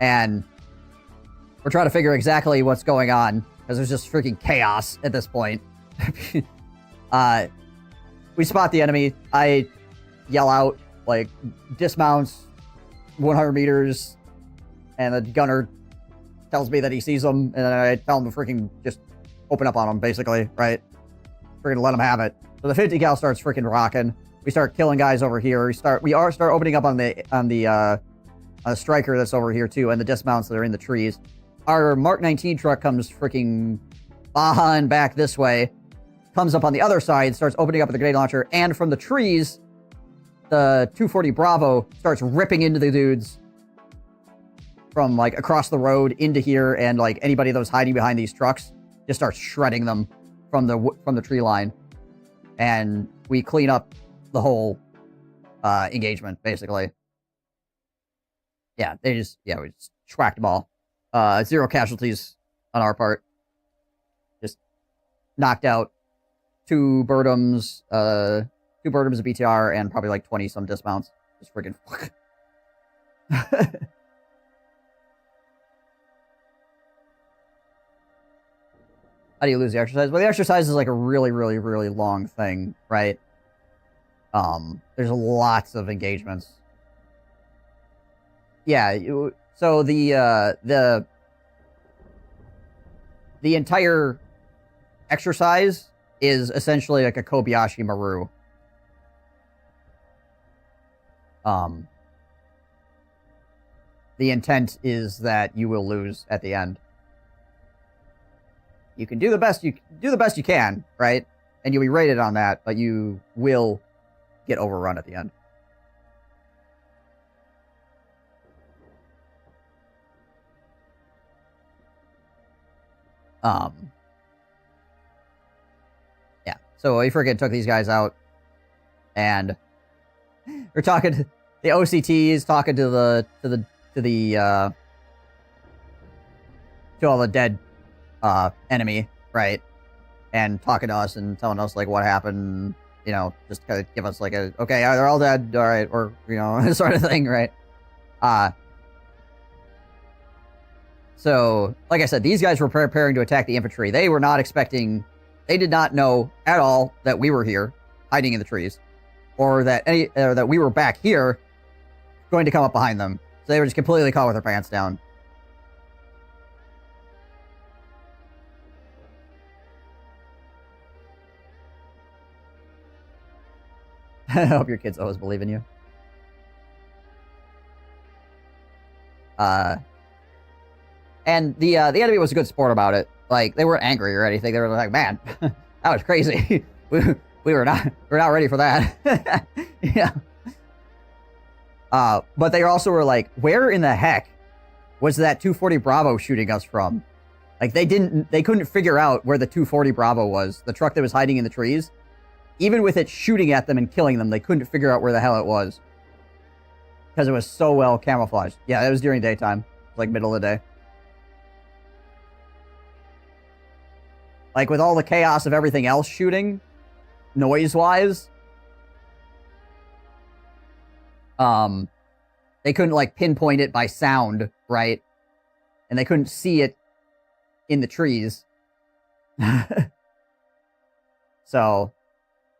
And we're trying to figure exactly what's going on, because there's just freaking chaos at this point. We spot the enemy. I yell out, like, dismounts 100 meters, and the gunner tells me that he sees them, and then I tell him to freaking just open up on them, basically, right? We're gonna let him have it. So the 50 cal starts freaking rocking. We start killing guys over here. We start opening up on the striker that's over here too, and the dismounts that are in the trees. Our Mark 19 truck comes freaking behind back this way, comes up on the other side, starts opening up with the grenade launcher, and from the trees, the 240 Bravo starts ripping into the dudes from like across the road into here, and like anybody that was hiding behind these trucks just starts shredding them from the tree line, and we clean up the whole engagement basically. Yeah, we just schwacked them all. 0 casualties on our part. Just knocked out 2 Birdums, of BTR, and probably like 20 some dismounts. Just freaking. How do you lose the exercise? Well, the exercise is like a really, really, really long thing, right? There's lots of engagements. Yeah, so the entire exercise is essentially like a Kobayashi Maru. The intent is that you will lose at the end. You can do the best you can, right? And you'll be rated on that, but you will get overrun at the end. Yeah. So we freaking took these guys out, and we're talking to the OCTs, talking to all the dead enemy, right? And talking to us and telling us like what happened, you know, just kind of give us like a, okay, they're all dead, all right, or, you know, sort of thing, right? So, like I said, these guys were preparing to attack the infantry. They were not expecting, they did not know at all that we were here, hiding in the trees, or that that we were back here, going to come up behind them. So they were just completely caught with their pants down. I hope your kids always believe in you. And the enemy was a good sport about it. Like, they weren't angry or anything. They were like, man, that was crazy. we were not ready for that. Yeah. But they also were like, where in the heck was that 240 Bravo shooting us from? Like, they couldn't figure out where the 240 Bravo was, the truck that was hiding in the trees. Even with it shooting at them and killing them, they couldn't figure out where the hell it was, because it was so well camouflaged. Yeah, it was during daytime, like middle of the day. Like, with all the chaos of everything else shooting, noise-wise, they couldn't, like, pinpoint it by sound, right? And they couldn't see it in the trees. So,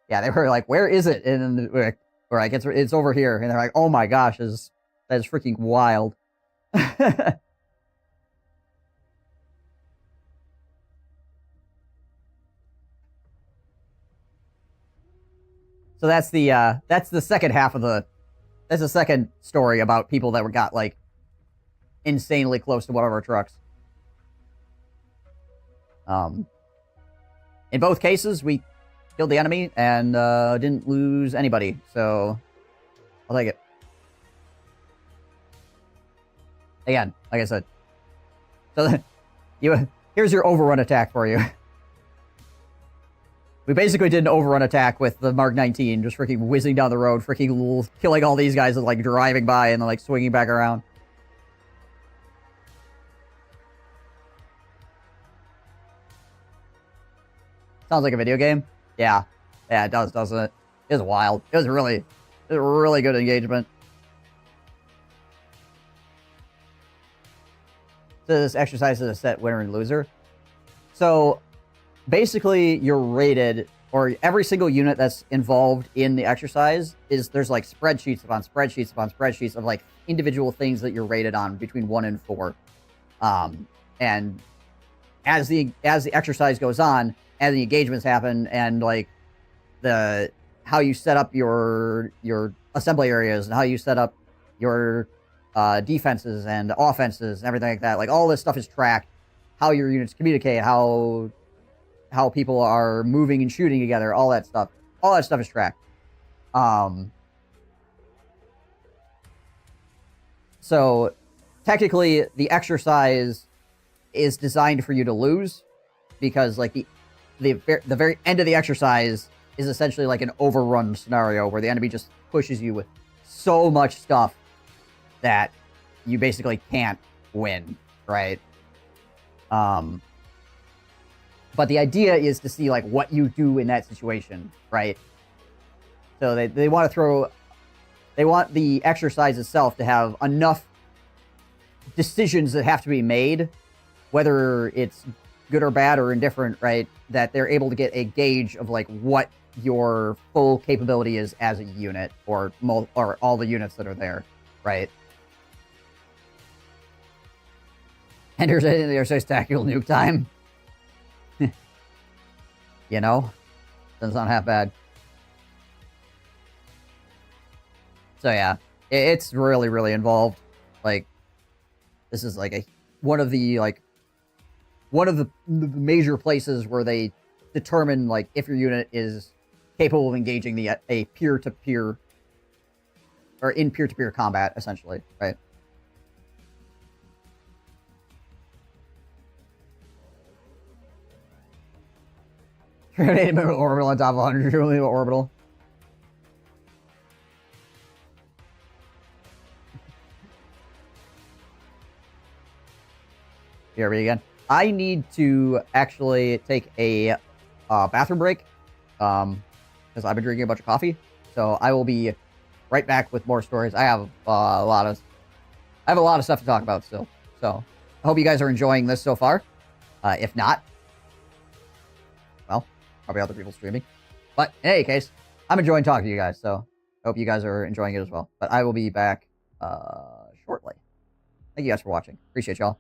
yeah, they were like, where is it? And we're like, it's over here. And they're like, oh my gosh, that is freaking wild. So that's the second half of that's the second story about people that got like insanely close to one of our trucks. In both cases, we killed the enemy and didn't lose anybody, so I'll take it. Again, like I said. So here's your overrun attack for you. We basically did an overrun attack with the Mark 19, just freaking whizzing down the road, freaking killing all these guys, like driving by and then like swinging back around. Sounds like a video game. Yeah, it does, doesn't it? It was wild. It was a really good engagement. So this exercise is a set winner and loser. So basically, you're rated, or every single unit that's involved in the exercise there's like spreadsheets upon spreadsheets upon spreadsheets of like individual things that you're rated on between 1 and 4. And as the exercise goes on, as the engagements happen, and like how you set up your assembly areas and how you set up your defenses and offenses and everything like that, like all this stuff is tracked. How your units communicate, how people are moving and shooting together, all that stuff is tracked. So technically, the exercise is designed for you to lose, because like the very end of the exercise is essentially like an overrun scenario where the enemy just pushes you with so much stuff that you basically can't win, right? But the idea is to see like what you do in that situation, right? So they want the exercise itself to have enough decisions that have to be made, whether it's good or bad or indifferent, right? That they're able to get a gauge of like what your full capability is as a unit, or all the units that are there, right? And there's a tactical nuke time. You know? Doesn't sound half bad. So yeah, it's really, really involved. Like, this is like one of the major places where they determine like if your unit is capable of engaging a peer-to-peer or in peer-to-peer combat, essentially, right? Orbital on top of 100 orbital. Here we again. I need to actually take a bathroom break, because I've been drinking a bunch of coffee. So I will be right back with more stories. I have a lot of stuff to talk about still. So I hope you guys are enjoying this so far. If not, well, probably other people streaming. But in any case, I'm enjoying talking to you guys. So I hope you guys are enjoying it as well. But I will be back shortly. Thank you guys for watching. Appreciate y'all.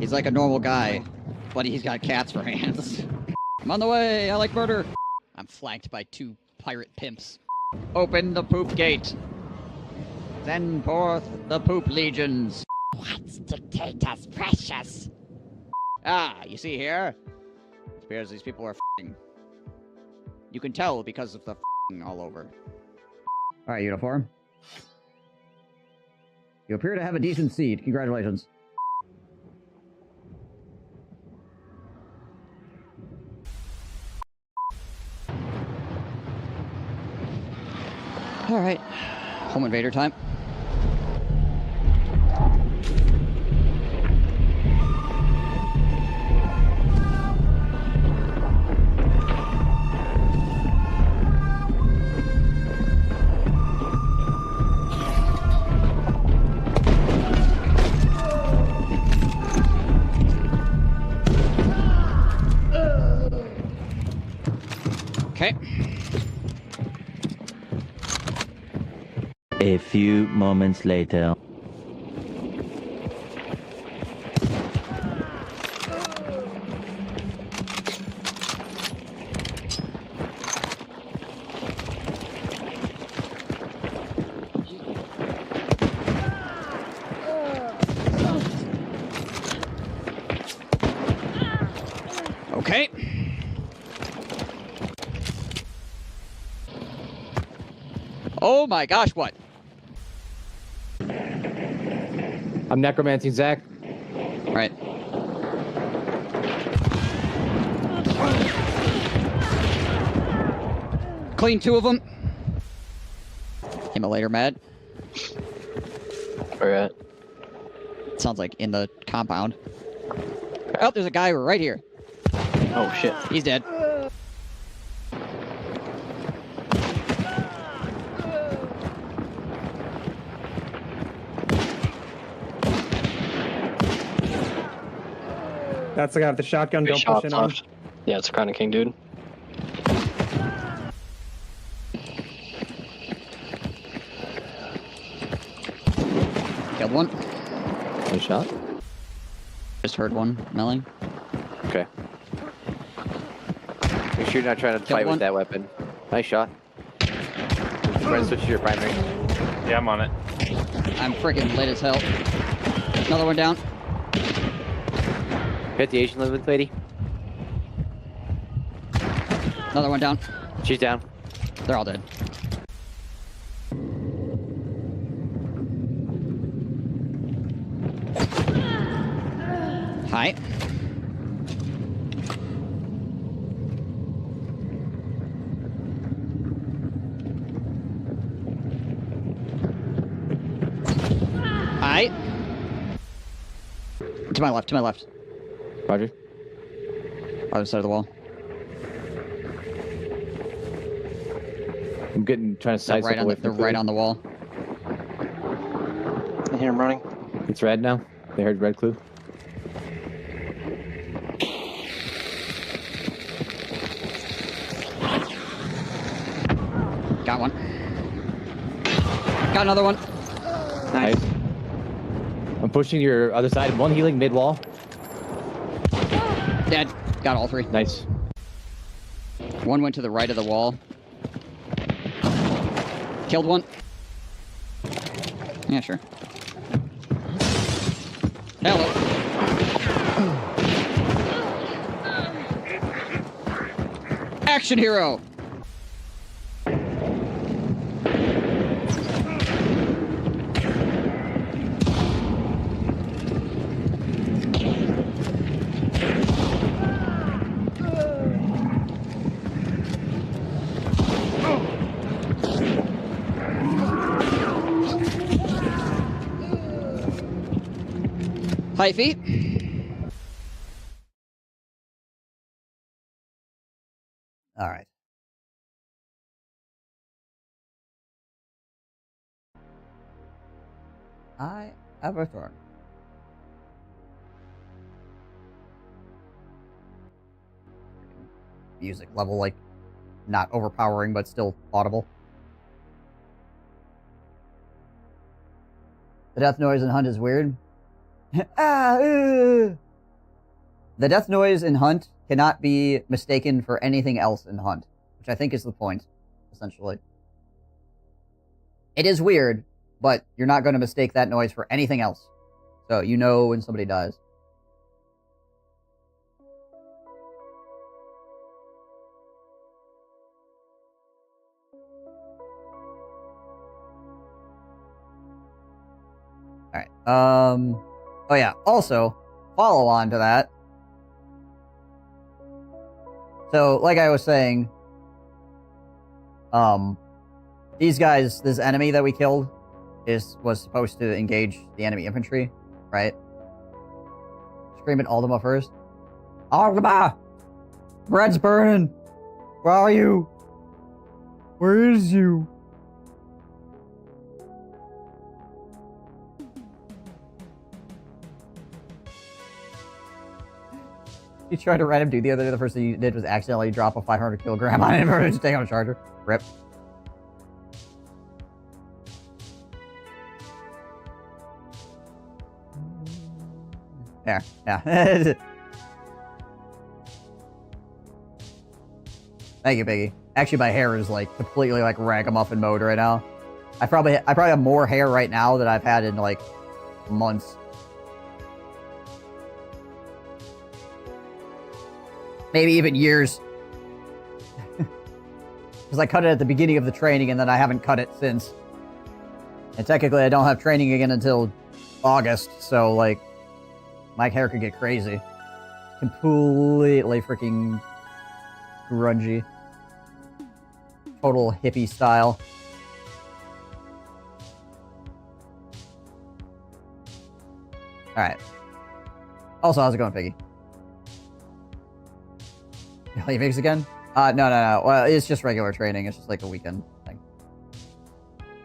He's like a normal guy, but he's got cats for hands. I'm on the way. I like murder. I'm flanked by 2 pirate pimps. Open the poop gate. Send forth the poop legions. What's dictators precious? Ah, you see here? It appears these people are f***ing. You can tell because of the f***ing all over. Alright, uniform. You appear to have a decent seed. Congratulations. Alright. Home invader time. Okay. A few moments later. Okay. Oh my gosh, what? I'm necromancing Zach. Right. Clean 2 of them. Immolator mad. Where at? Sounds like in the compound. Oh, there's a guy right here. Oh shit. He's dead. That's the guy with the shotgun. Three Don't push shots in on. left. Yeah, it's a Crown King, dude. Killed one. Nice shot. Just heard one milling. Okay. Make sure you're not trying to fight one. with that weapon. Nice shot. Brent, switch to your primary. Yeah, I'm on it. I'm freaking lit as hell. Another one down. Hit the Asian lady. Another one down. She's down. They're all dead. Hi. Hi. To my left, to my left. Roger. Other side of the wall. I'm trying to They're size right on the, they're right on the wall. I hear him running. It's red now. They heard red clue. Got one. Got another one. Nice. I'm pushing your other side. One healing mid wall. Dead. Got all three. Nice. One went to the right of the wall. Killed one. Yeah, sure. Hello. Action hero. High feet. All right. I have returned. Music level, like, not overpowering, but still audible. The death noise in Hunt is weird. The death noise in Hunt cannot be mistaken for anything else in Hunt, which I think is the point, essentially. It is weird, but you're not going to mistake that noise for anything else. So you know when somebody dies. Alright, oh yeah, also, follow on to that. So, like I was saying, these guys, this enemy that we killed, was supposed to engage the enemy infantry, right? Scream at Aldama first. Aldama! Bread's burning! Where are you? Where is you? You tried a random dude the other day, the first thing you did was accidentally drop a 500 kilogram on him or just take on a charger. Rip. There, yeah. Thank you, Biggie. Actually, my hair is like completely like ragamuffin mode right now. I probably have more hair right now than I've had in like months. Maybe even years. Because I cut it at the beginning of the training and then I haven't cut it since. And technically I don't have training again until August, so like my hair could get crazy. Completely freaking grungy. Total hippie style. Alright. Also, how's it going, Piggy? You leave Viggs again? No. Well, it's just regular training. It's just like a weekend thing.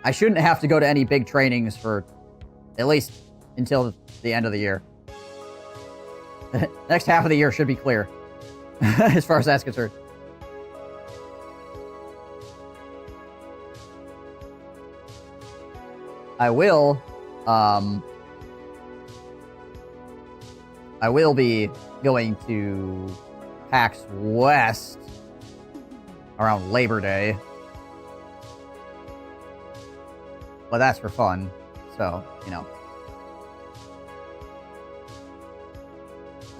I shouldn't have to go to any big trainings for at least until the end of the year. Next half of the year should be clear. As far as that's concerned. I will be going to PAX West around Labor Day. But that's for fun, so, you know.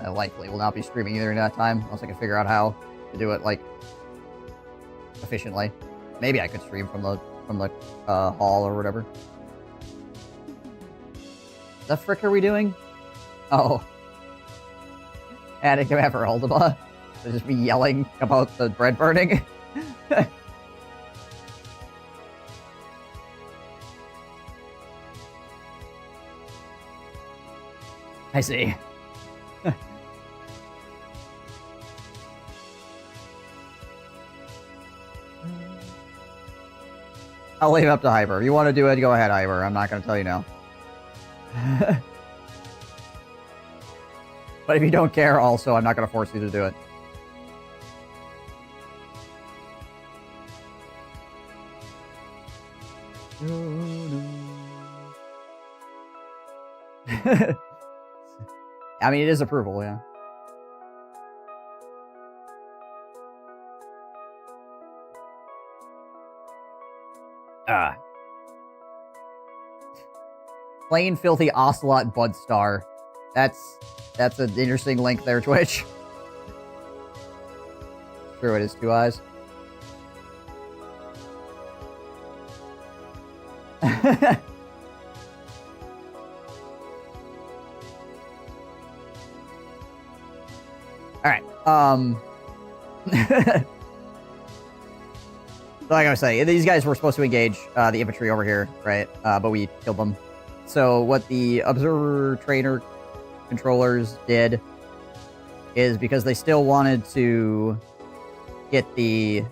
I likely will not be streaming either in that time, unless I can figure out how to do it, like, efficiently. Maybe I could stream from the hall or whatever. The frick are we doing? Oh. Adding Commander Ultima. To just be yelling about the bread burning. I see. I'll leave it up to Hyper. If you want to do it, go ahead, Hyper. I'm not going to tell you no. But if you don't care, also, I'm not going to force you to do it. I mean, it is approval, yeah. Plain filthy Ocelot Budstar. That's an interesting link there, Twitch. True, it is 2 eyes. Alright, like I was saying, these guys were supposed to engage the infantry over here, right? But we killed them. So what the observer trainer controllers did is, because they still wanted to get the...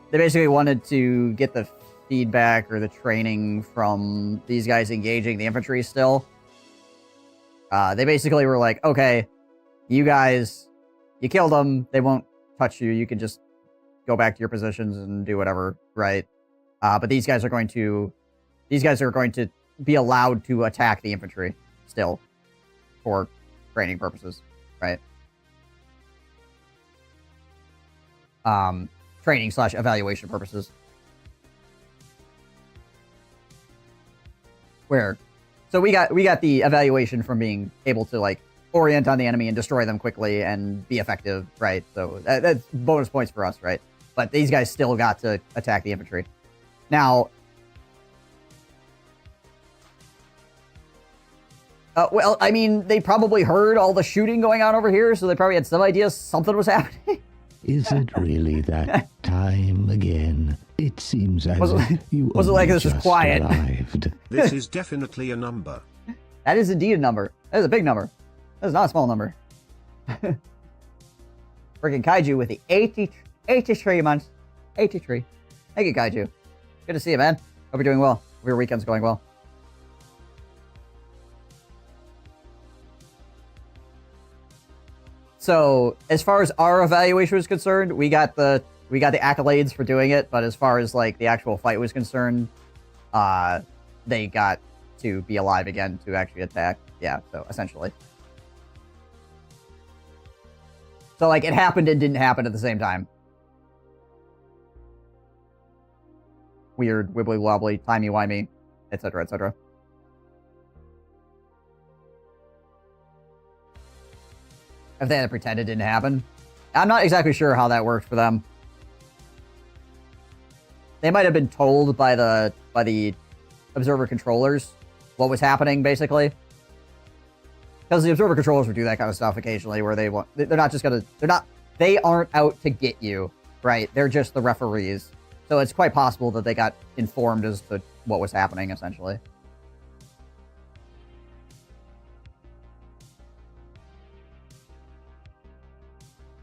They basically wanted to get the feedback or the training from these guys engaging the infantry still. They basically were like, okay, you guys, you killed them, they won't touch you, you can just go back to your positions and do whatever, right? But these guys are going to be allowed to attack the infantry still for training purposes, right? Training / evaluation purposes. So we got the evaluation from being able to, like, orient on the enemy and destroy them quickly and be effective, right? So that's bonus points for us, right? But these guys still got to attack the infantry. Now, well, I mean, they probably heard all the shooting going on over here, so they probably had some idea something was happening. Is it really that time again? It seems as if you was it like this was just quiet? arrived. This is definitely a number. That is indeed a number. That is a big number. That is not a small number. Freaking Kaiju with the 83 months. 83. Thank you, Kaiju. Good to see you, man. Hope you're doing well. Hope your weekend's going well. So, as far as our evaluation was concerned, we got the accolades for doing it, but as far as, like, the actual fight was concerned, they got to be alive again to actually attack. Yeah, so, essentially. So, like, it happened and didn't happen at the same time. Weird, wibbly wobbly, timey wimey, etc., etc. If they had to pretend it didn't happen. I'm not exactly sure how that worked for them. They might have been told by the observer controllers what was happening, basically. Because the observer controllers would do that kind of stuff occasionally, where they're not just gonna, they aren't out to get you, right? They're just the referees. So it's quite possible that they got informed as to what was happening, essentially.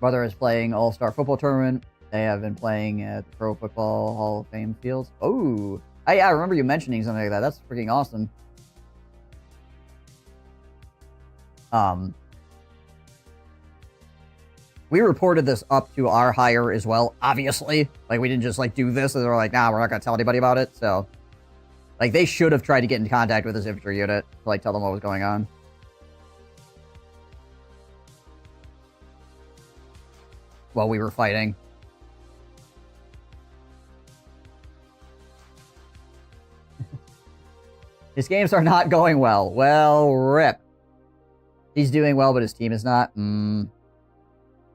Brother is playing All-Star Football Tournament. They have been playing at the Pro Football Hall of Fame fields. Oh, I remember you mentioning something like that. That's freaking awesome. We reported this up to our higher as well, obviously. Like, we didn't just, like, do this and they're like, nah, we're not gonna tell anybody about it, so... Like, they should have tried to get in contact with this infantry unit to, like, tell them what was going on. While we were fighting. His games are not going well. Well, rip. He's doing well, but his team is not. Well,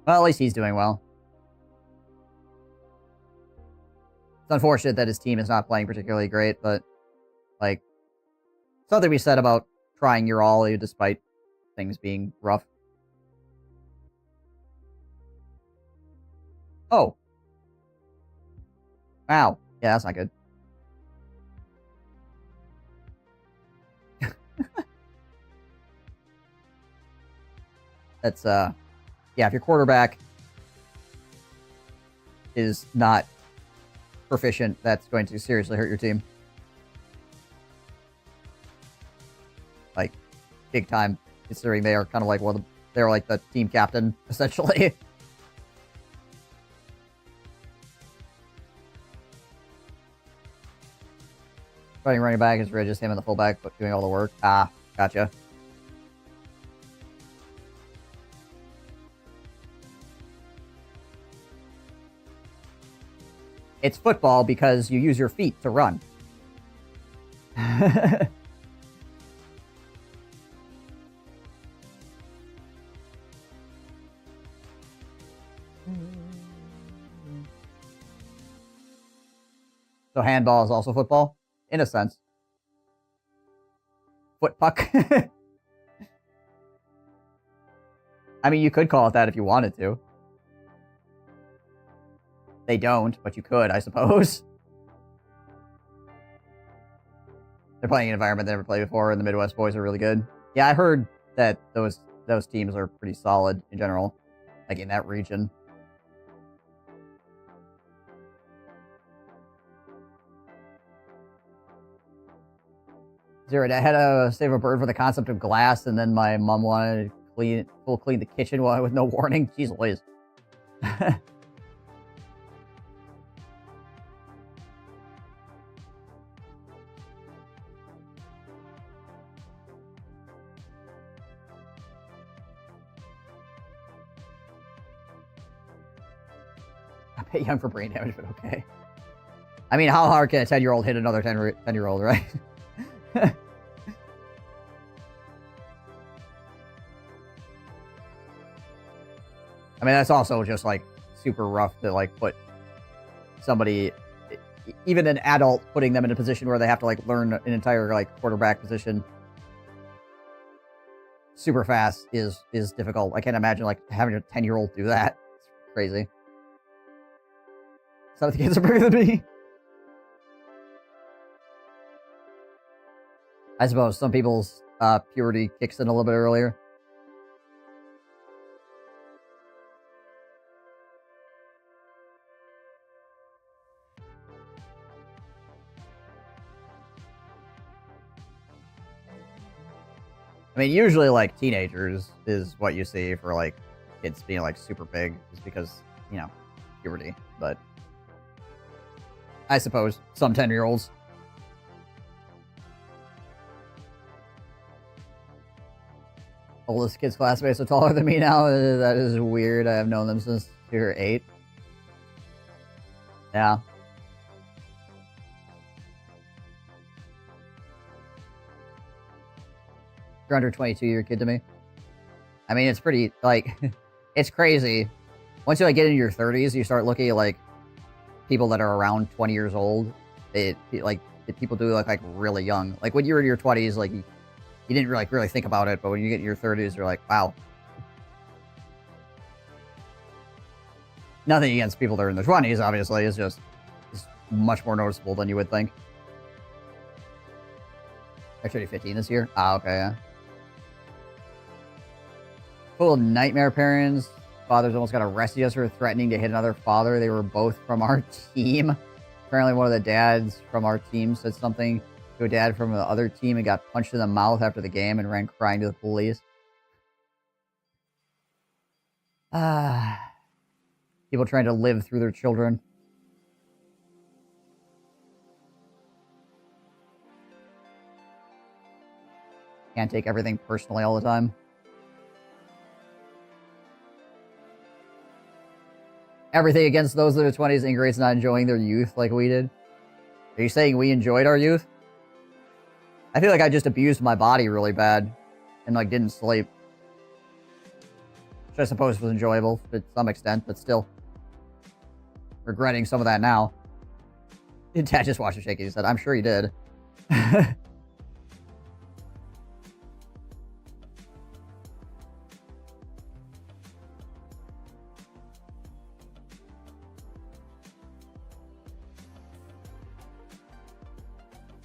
at least he's doing well. It's unfortunate that his team is not playing particularly great, but, like, something we said about trying your all despite things being rough. Oh. Wow. Yeah, that's not good. That's, yeah, if your quarterback is not proficient, that's going to seriously hurt your team. Like, big time, considering they are kind of like they're like the team captain, essentially. Fighting running back is really just him and the fullback, but doing all the work. Ah, gotcha. It's football because you use your feet to run. So handball is also football? In a sense. Foot puck? I mean, you could call it that if you wanted to. They don't, but you could, I suppose. They're playing an environment they never played before, and the Midwest boys are really good. Yeah, I heard that those teams are pretty solid in general, like in that region. Zero, I had to save a bird for the concept of glass, and then my mom wanted to clean the kitchen with no warning. Jeez Louise. A bit young for brain damage, but okay. I mean, how hard can a 10-year-old hit another 10-year-old, right? I mean, that's also just, like, super rough to, like, put somebody, even an adult, putting them in a position where they have to, like, learn an entire, like, quarterback position super fast is difficult. I can't imagine, like, having a 10-year-old do that. It's crazy. Some of the kids are bigger than me. I suppose some people's puberty kicks in a little bit earlier. I mean, usually, like, teenagers is what you see for, like, kids being, like, super big, is because, you know, puberty, but I suppose some 10-year-olds. Oldest kid's classmates are taller than me now. That is weird. I have known them since they were 8. Yeah. You're under 22, you're a kid to me. I mean, it's pretty, like, it's crazy. Once you, like, get into your 30s, you start looking at, like, people that are around 20 years old. People do look, like, really young. Like, when you're in your 20s, like, you didn't really think about it, but when you get in your 30s, you're like, wow. Nothing against people that are in their 20s, obviously. It's just, it's much more noticeable than you would think. I'm turning 15 this year. Ah, okay, yeah. Full of nightmare parents. Fathers almost got arrested yesterday for threatening to hit another father. They were both from our team. Apparently one of the dads from our team said something to a dad from the other team and got punched in the mouth after the game and ran crying to the police. People trying to live through their children. Can't take everything personally all the time. Everything against those that are 20s and greats not enjoying their youth like we did. Are you saying we enjoyed our youth? I feel like I just abused my body really bad and like didn't sleep. Which I suppose was enjoyable to some extent, but still. Regretting some of that now. Dad just watched it shaking. He said, I'm sure he did.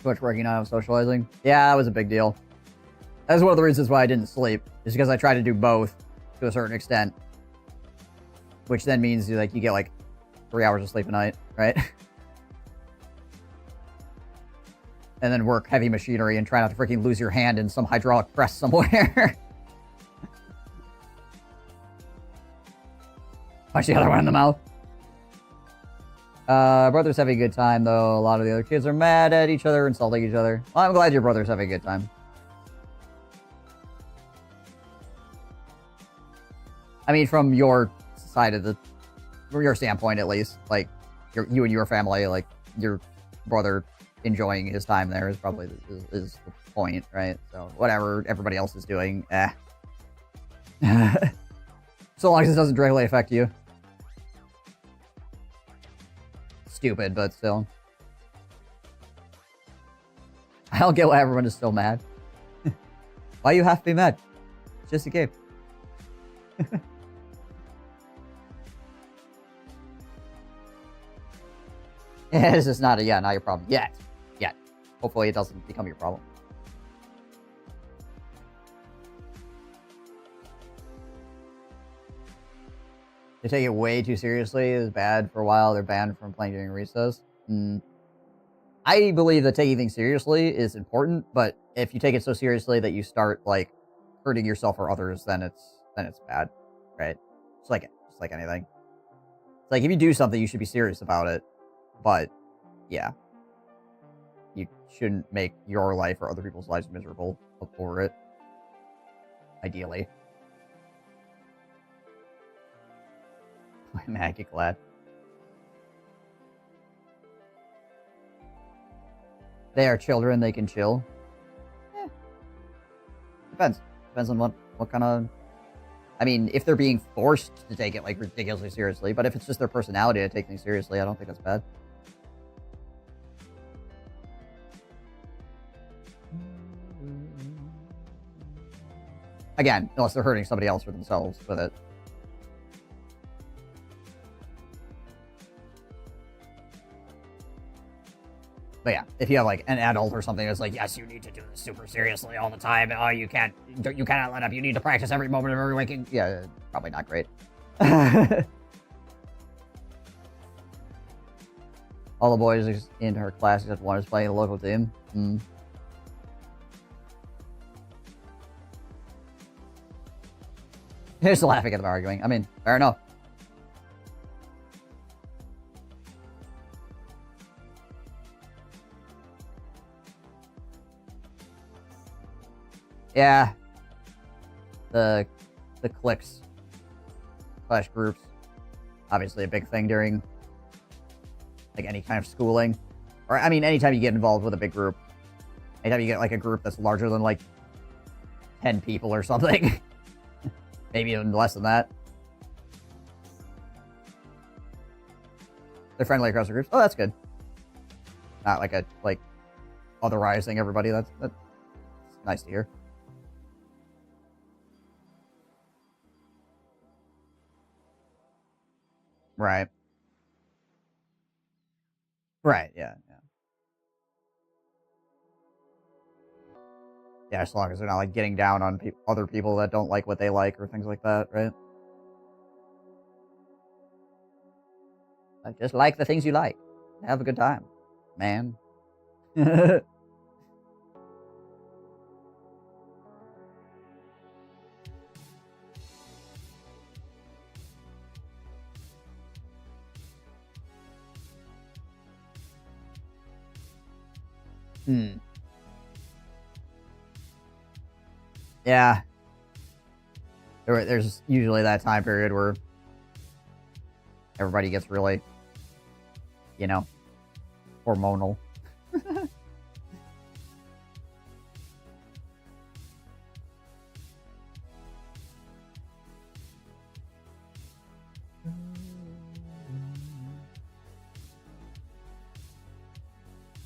Too much working on socializing. Yeah, that was a big deal. That's one of the reasons why I didn't sleep. Is because I tried to do both to a certain extent. Which then means you get like 3 hours of sleep a night, right? And then work heavy machinery and try not to freaking lose your hand in some hydraulic press somewhere. Punch the other one in the mouth. Brother's having a good time, though. A lot of the other kids are mad at each other, insulting each other. Well, I'm glad your brother's having a good time. I mean, from your side of the... From your standpoint, at least. Like, you and your family, like, your brother enjoying his time there is probably is the point, right? So, whatever everybody else is doing, so long as it doesn't directly affect you. Stupid, but still. I don't get why everyone is so mad. Why you have to be mad? It's just a game. This is not your problem. Yet. Hopefully it doesn't become your problem. They take it way too seriously. It was bad for a while. They're banned from playing during recess. I believe that taking things seriously is important, but if you take it so seriously that you start like hurting yourself or others, then it's bad, right? Just like anything. It's like if you do something, you should be serious about it. But yeah, you shouldn't make your life or other people's lives miserable over it. Ideally. Man, I get glad. They are children, they can chill. Depends. Depends on what kind of... I mean, if they're being forced to take it, like, ridiculously seriously, but if it's just their personality to take things seriously, I don't think that's bad. Again, unless they're hurting somebody else or themselves with it. But yeah, if you have like an adult or something that's like, yes, you need to do this super seriously all the time. Oh, you cannot let up. You need to practice every moment of every waking. Yeah, probably not great. All the boys in her class except one is playing the local team. Just laughing at them arguing. I mean, fair enough. Yeah. The cliques / groups. Obviously a big thing during like any kind of schooling. Or I mean anytime you get involved with a big group. Anytime you get like a group that's larger than like 10 people or something. Maybe even less than that. They're friendly across the groups. Oh, that's good. Not like otherizing everybody. That's nice to hear. Right. Right, yeah. Yeah, as long as they're not, like, getting down on other people that don't like what they like or things like that, right? Like, just like the things you like. Have a good time, man. Yeah. There's usually that time period where everybody gets really, you know, hormonal.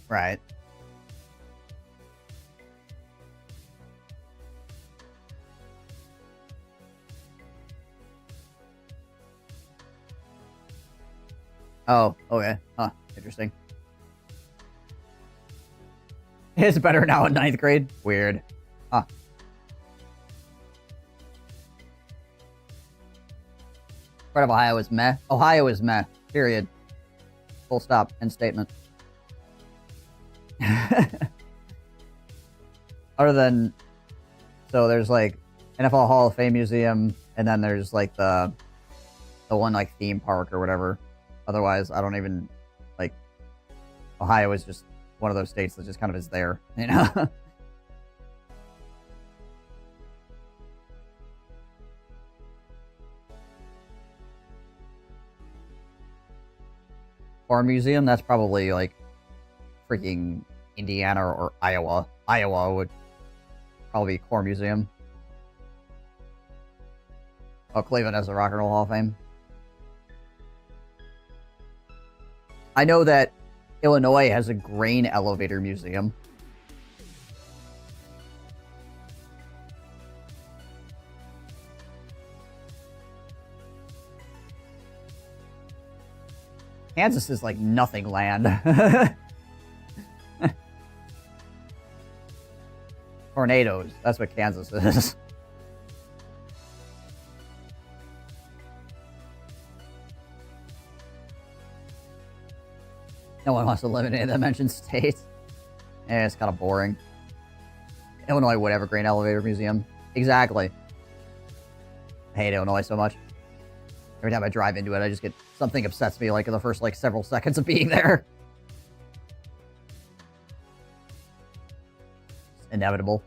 Right. Oh, okay. Huh. Interesting. It's better now in 9th grade? Weird. Huh. Part of Ohio is meh. Ohio is meh. Period. Full stop. End statement. Other than... So there's like NFL Hall of Fame Museum, and then there's like the one like theme park or whatever. Otherwise, I don't even, like, Ohio is just one of those states that just kind of is there, you know? Corn Museum, that's probably, like, freaking Indiana or Iowa. Iowa would probably be Corn Museum. Oh, Cleveland has the Rock and Roll Hall of Fame. I know that Illinois has a grain elevator museum. Kansas is like nothing land. Tornadoes. That's what Kansas is. No one wants to live in any of the mentioned states. Yeah, it's kind of boring. Illinois would have a grain elevator museum. Exactly. I hate Illinois so much. Every time I drive into it, I just get... Something upsets me, like, in the first, like, several seconds of being there. It's inevitable.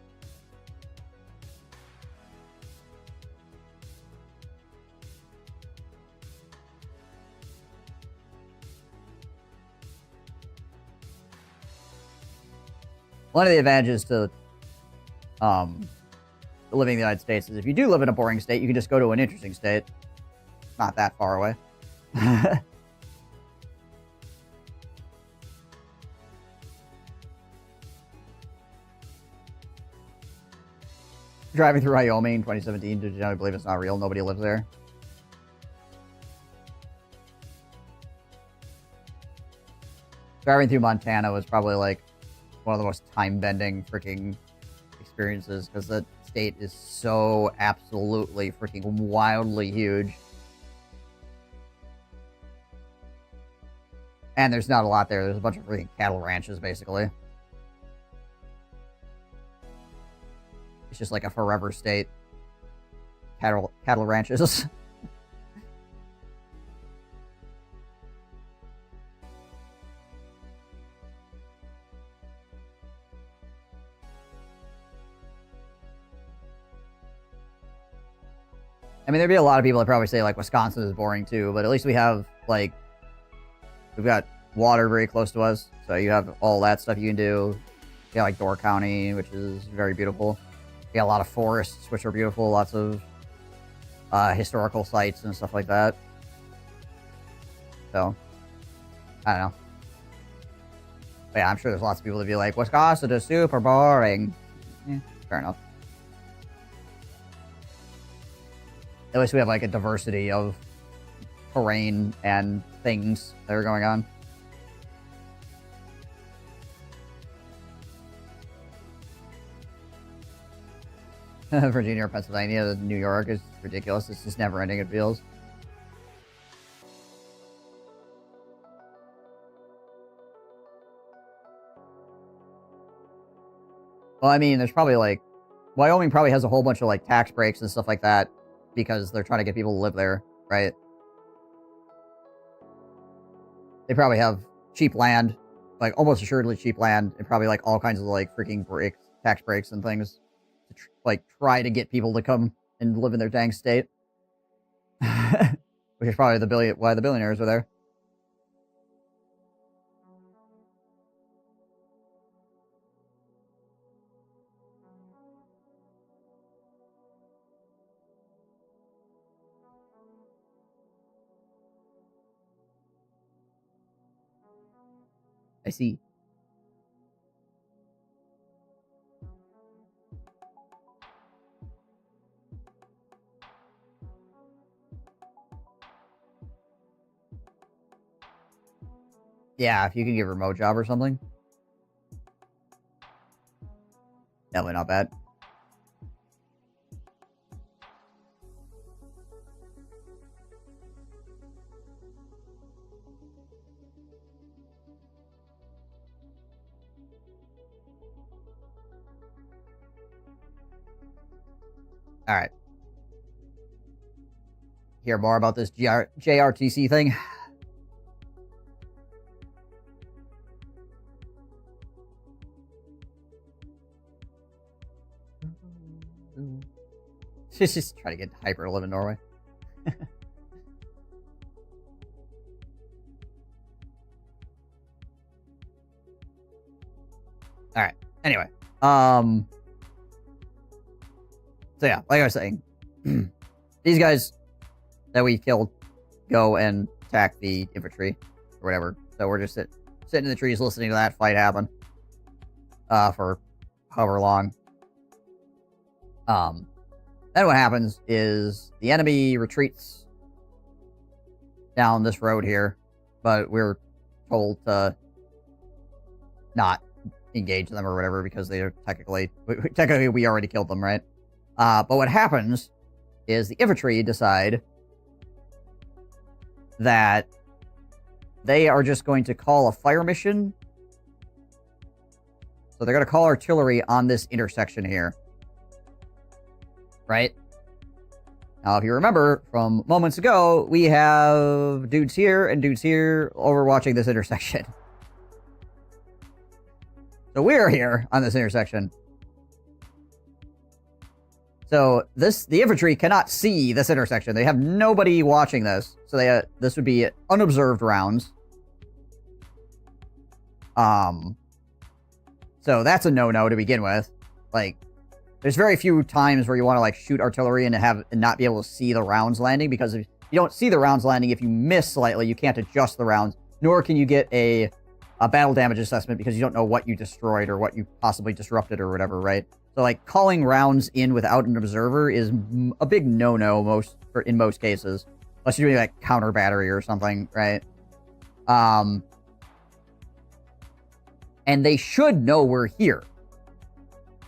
One of the advantages to living in the United States is if you do live in a boring state, you can just go to an interesting state. Not that far away. Driving through Wyoming in 2017, did you generally believe it's not real? Nobody lives there. Driving through Montana was probably like one of the most time-bending freaking experiences because the state is so absolutely freaking wildly huge. And there's not a lot there. There's a bunch of freaking cattle ranches, basically. It's just like a forever state. Cattle ranches. I mean, there'd be a lot of people that probably say, like, Wisconsin is boring, too. But at least we have, like... We've got water very close to us. So you have all that stuff you can do. You got, like, Door County, which is very beautiful. You got a lot of forests, which are beautiful. Lots of historical sites and stuff like that. So, I don't know. But yeah, I'm sure there's lots of people that be like, Wisconsin is super boring. Yeah, fair enough. At least we have, like, a diversity of terrain and things that are going on. Virginia or Pennsylvania, New York is ridiculous. It's just never ending, it feels. Well, I mean, there's probably, like... Wyoming probably has a whole bunch of, like, tax breaks and stuff like that because they're trying to get people to live there, right? They probably have cheap land like almost assuredly cheap land and probably like all kinds of like freaking breaks, tax breaks and things to like try to get people to come and live in their dang state. Which is probably why the billionaires are there. I see. Yeah, if you can give a remote job or something. Definitely not bad. All right. Hear more about this JRTC thing? Just try to get hyper to live in Norway. All right. Anyway, so yeah, like I was saying, these guys that we killed go and attack the infantry or whatever. So we're just sitting in the trees listening to that fight happen for however long. Then what happens is the enemy retreats down this road here, but we're told to not engage them or whatever because they are technically we already killed them, right? But what happens is the infantry decide that they are just going to call a fire mission. So they're going to call artillery on this intersection here. Right? Now, if you remember from moments ago, we have dudes here and dudes here overwatching this intersection. So we're here on this intersection. So the infantry cannot see this intersection. They have nobody watching this. So this would be unobserved rounds. So that's a no-no to begin with. Like, there's very few times where you want to like shoot artillery and not be able to see the rounds landing, because if you don't see the rounds landing, if you miss slightly, you can't adjust the rounds, nor can you get a battle damage assessment because you don't know what you destroyed or what you possibly disrupted or whatever, right? So like calling rounds in without an observer is a big no-no in most cases, unless you're doing like counter battery or something, right? And they should know we're here.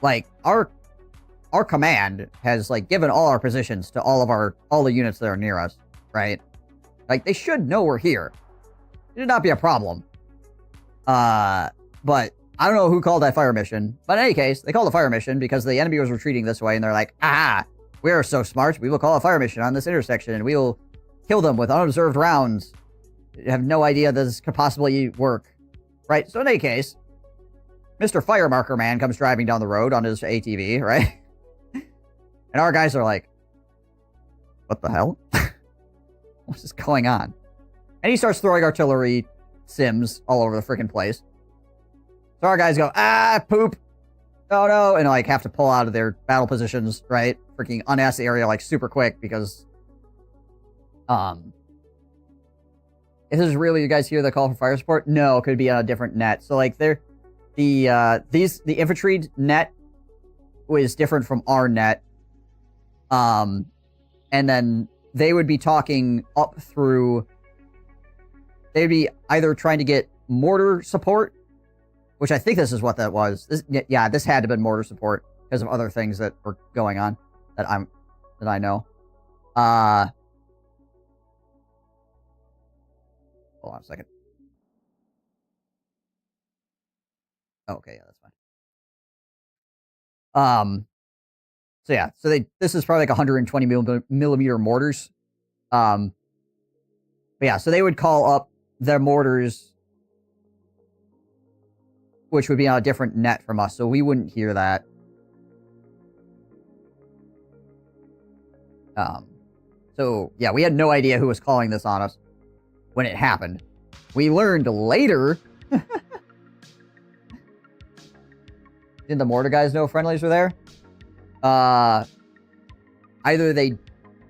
Like our command has like given all our positions to all the units that are near us, right? Like they should know we're here. It should not be a problem. But I don't know who called that fire mission. But in any case, they called a fire mission because the enemy was retreating this way, and they're like, we are so smart, we will call a fire mission on this intersection, and we will kill them with unobserved rounds. You have no idea this could possibly work. Right? So in any case, Mr. Fire Marker Man comes driving down the road on his ATV, right? And our guys are like, what the hell? What's going on? And he starts throwing artillery sims all over the freaking place. So our guys go, poop. Oh no. And like have to pull out of their battle positions, right? Freaking unass the area like super quick because, if this is really you guys hear the call for fire support, no, it could be on a different net. So like the infantry net was different from our net. And then they would be talking up through, they'd be either trying to get mortar support, which I think this is what that was. This had to have been mortar support because of other things that were going on that I know. Hold on a second. Okay, yeah, that's fine. So yeah, this is probably like 120 millimeter mortars. But yeah, so they would call up their mortars which would be on a different net from us, so we wouldn't hear that. So, yeah, we had no idea who was calling this on us when it happened. We learned later... Didn't the mortar guys know friendlies were there? Either they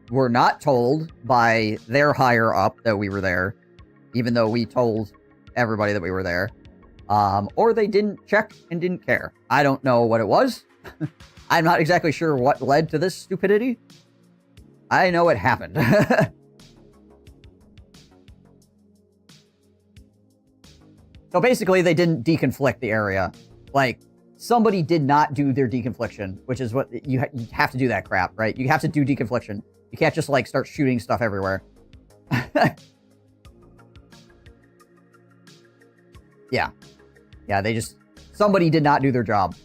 were not told by their higher up that we were there, even though we told everybody that we were there, or they didn't check and didn't care. I don't know what it was. I'm not exactly sure what led to this stupidity. I know it happened. So basically, they didn't deconflict the area. Like, somebody did not do their deconfliction, which is what you have to do that crap, right? You have to do deconfliction. You can't just, like, start shooting stuff everywhere. Yeah. Yeah, they just... Somebody did not do their job,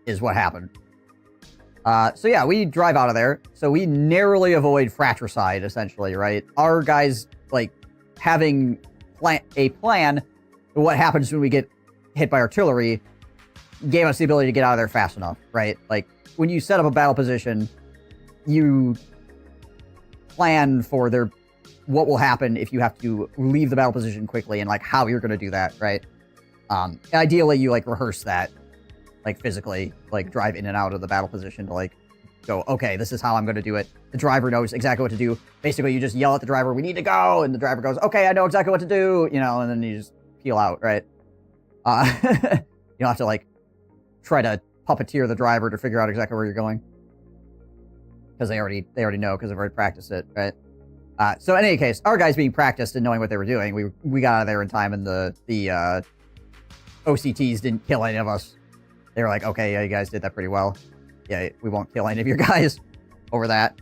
is what happened. So yeah, we drive out of there. So we narrowly avoid fratricide, essentially, right? Our guys, like, having a plan for what happens when we get hit by artillery gave us the ability to get out of there fast enough, right? Like, when you set up a battle position, you plan for what will happen if you have to leave the battle position quickly and, like, how you're going to do that, right? Ideally, you, like, rehearse that, like, physically, like, drive in and out of the battle position to, like, go, okay, this is how I'm going to do it. The driver knows exactly what to do. Basically, you just yell at the driver, we need to go, and the driver goes, okay, I know exactly what to do, you know, and then you just peel out, right? You don't have to, like, try to puppeteer the driver to figure out exactly where you're going. Because they already know, because they've already practiced it, right? So in any case, our guys being practiced and knowing what they were doing, we got out of there in time, and the OCTs didn't kill any of us. They were like, okay, yeah, you guys did that pretty well. Yeah, we won't kill any of your guys over that.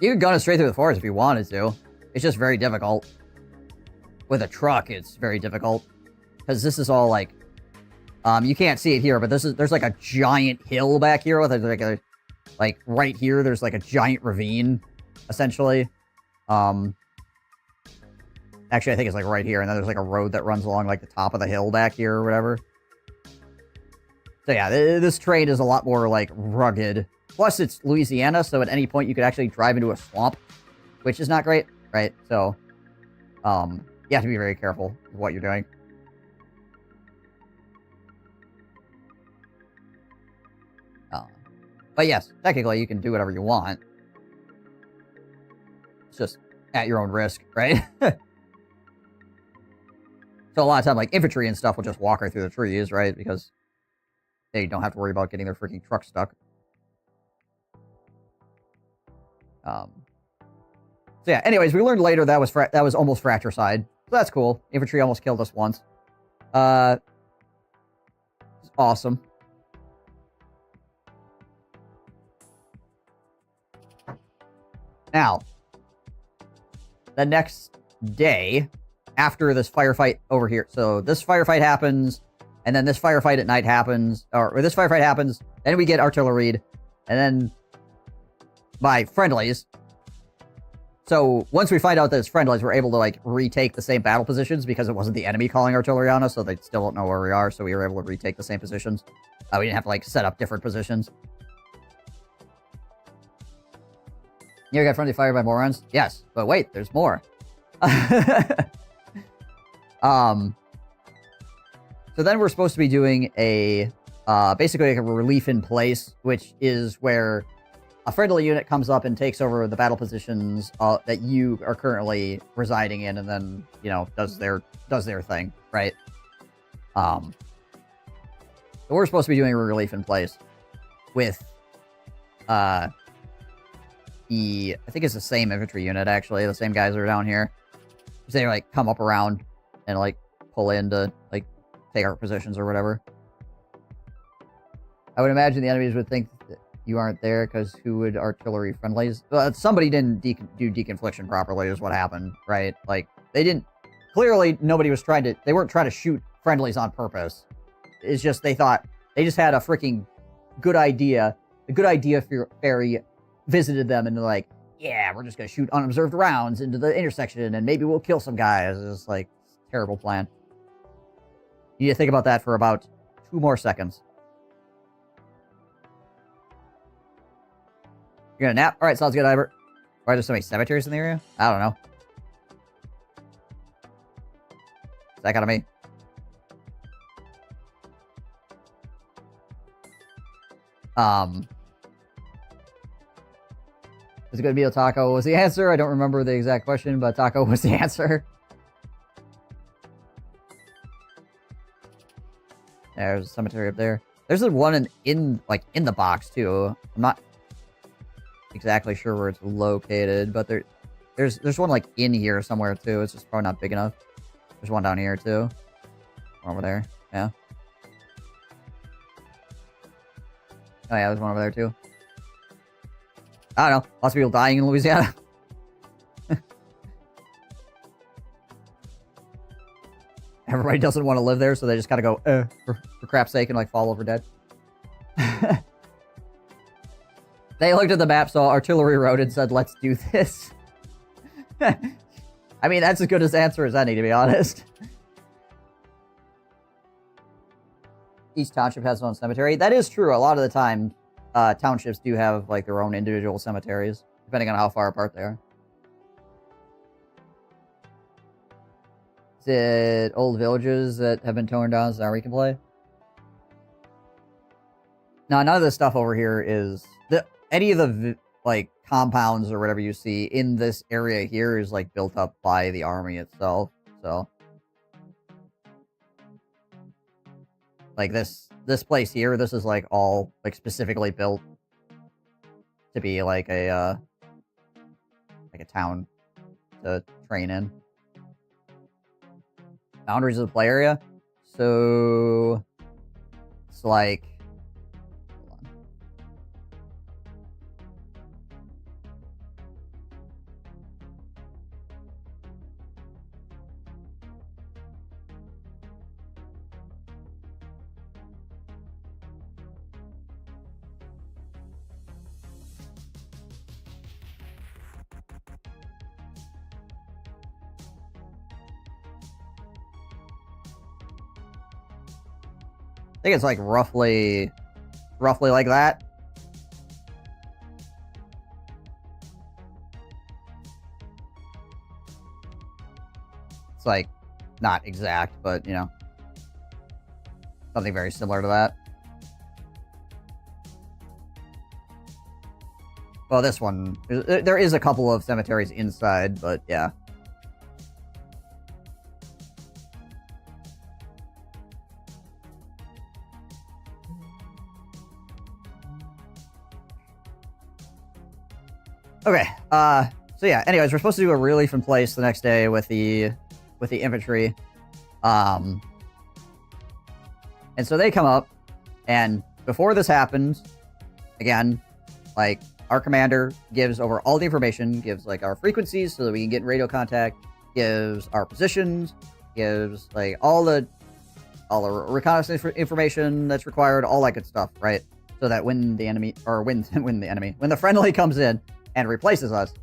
You could gun it straight through the forest if you wanted to. It's just very difficult. With a truck, it's very difficult. Because this is all, like... you can't see it here, but there's, like, a giant hill back here with, like, right here, there's, like, a giant ravine, essentially. Actually, I think it's, like, right here, and then there's, like, a road that runs along, like, the top of the hill back here or whatever. So, yeah, this terrain is a lot more, like, rugged. Plus, it's Louisiana, so at any point you could actually drive into a swamp, which is not great, right? So, you have to be very careful with what you're doing. But yes, technically you can do whatever you want. It's just at your own risk, right? So a lot of time, like, infantry and stuff will just walk right through the trees, right? Because they don't have to worry about getting their freaking truck stuck. So yeah, anyways, we learned later that was almost fratricide. So that's cool. Infantry almost killed us once. It's awesome. Now, the next day, after this firefight over here, so this firefight happens, and then this firefight at night happens, or this firefight happens, then we get artilleried, and then by friendlies. So once we find out that it's friendlies, we're able to, like, retake the same battle positions because it wasn't the enemy calling artillery on us, so they still don't know where we are, so we were able to retake the same positions. We didn't have to, like, set up different positions. You ever got friendly fire by morons? Yes, but wait, there's more. So then we're supposed to be doing a, basically like a relief in place, which is where a friendly unit comes up and takes over the battle positions that you are currently residing in, and then, you know, does their thing, right? So we're supposed to be doing a relief in place with, I think it's the same infantry unit, actually. The same guys that are down here. They, like, come up around and, like, pull in to, like, take our positions or whatever. I would imagine the enemies would think that you aren't there, because who would artillery friendlies? Somebody didn't do deconfliction properly is what happened, right? Like, they didn't... Clearly, nobody was trying to... They weren't trying to shoot friendlies on purpose. It's just they thought... They just had a freaking good idea. A good idea fairy visited them and they're like, yeah, we're just gonna shoot unobserved rounds into the intersection and maybe we'll kill some guys. It's like, terrible plan. You need to think about that for about 2 more seconds. You're gonna nap? Alright, sounds good, Ibert. Why are there so many cemeteries in the area? I don't know. Is that kind of me? Is it gonna be a taco was the answer? I don't remember the exact question, but taco was the answer. There's a cemetery up there. There's one in the box too. I'm not exactly sure where it's located, but there's one like in here somewhere too. It's just probably not big enough. There's one down here too. One over there. Yeah. Oh yeah, there's one over there too. I don't know. Lots of people dying in Louisiana. Everybody doesn't want to live there, so they just kind of go, for crap's sake, and like fall over dead. They looked at the map, saw Artillery Road, and said, let's do this. I mean, that's as good an answer as any, to be honest. Each township has its own cemetery. That is true. A lot of the time, townships do have like their own individual cemeteries, depending on how far apart they are. Is it old villages that have been torn down so now we can play? No, none of this stuff over here is... any of the, like, compounds or whatever you see in this area here is, like, built up by the army itself, so... Like, this place here, this is, like, all, like, specifically built to be, like, a town to train in. Boundaries of the play area? So... It's, like... I think it's like roughly like that. It's like not exact, but you know, something very similar to that. Well, this one, there is a couple of cemeteries inside, but yeah. Okay, so yeah, anyways, we're supposed to do a relief in place the next day with the infantry. And so they come up, and before this happens, again, like, our commander gives over all the information, gives, like, our frequencies so that we can get in radio contact, gives our positions, gives, like, all the reconnaissance information that's required, all that good stuff, right? So that when the enemy, or when the friendly comes in and replaces us,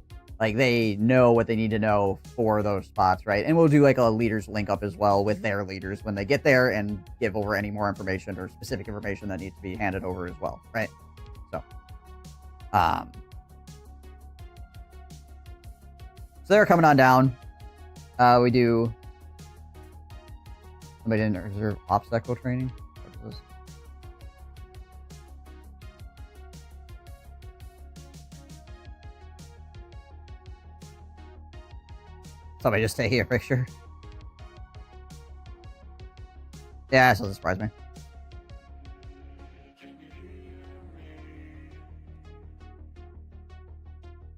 like, they know what they need to know for those spots, right? And we'll do, like, a leaders link up as well with their leaders when they get there and give over any more information or specific information that needs to be handed over as well, right? So, so they're coming on down. We do... Somebody didn't reserve obstacle training? What is this? Somebody just taking a picture. Yeah, that doesn't surprise me.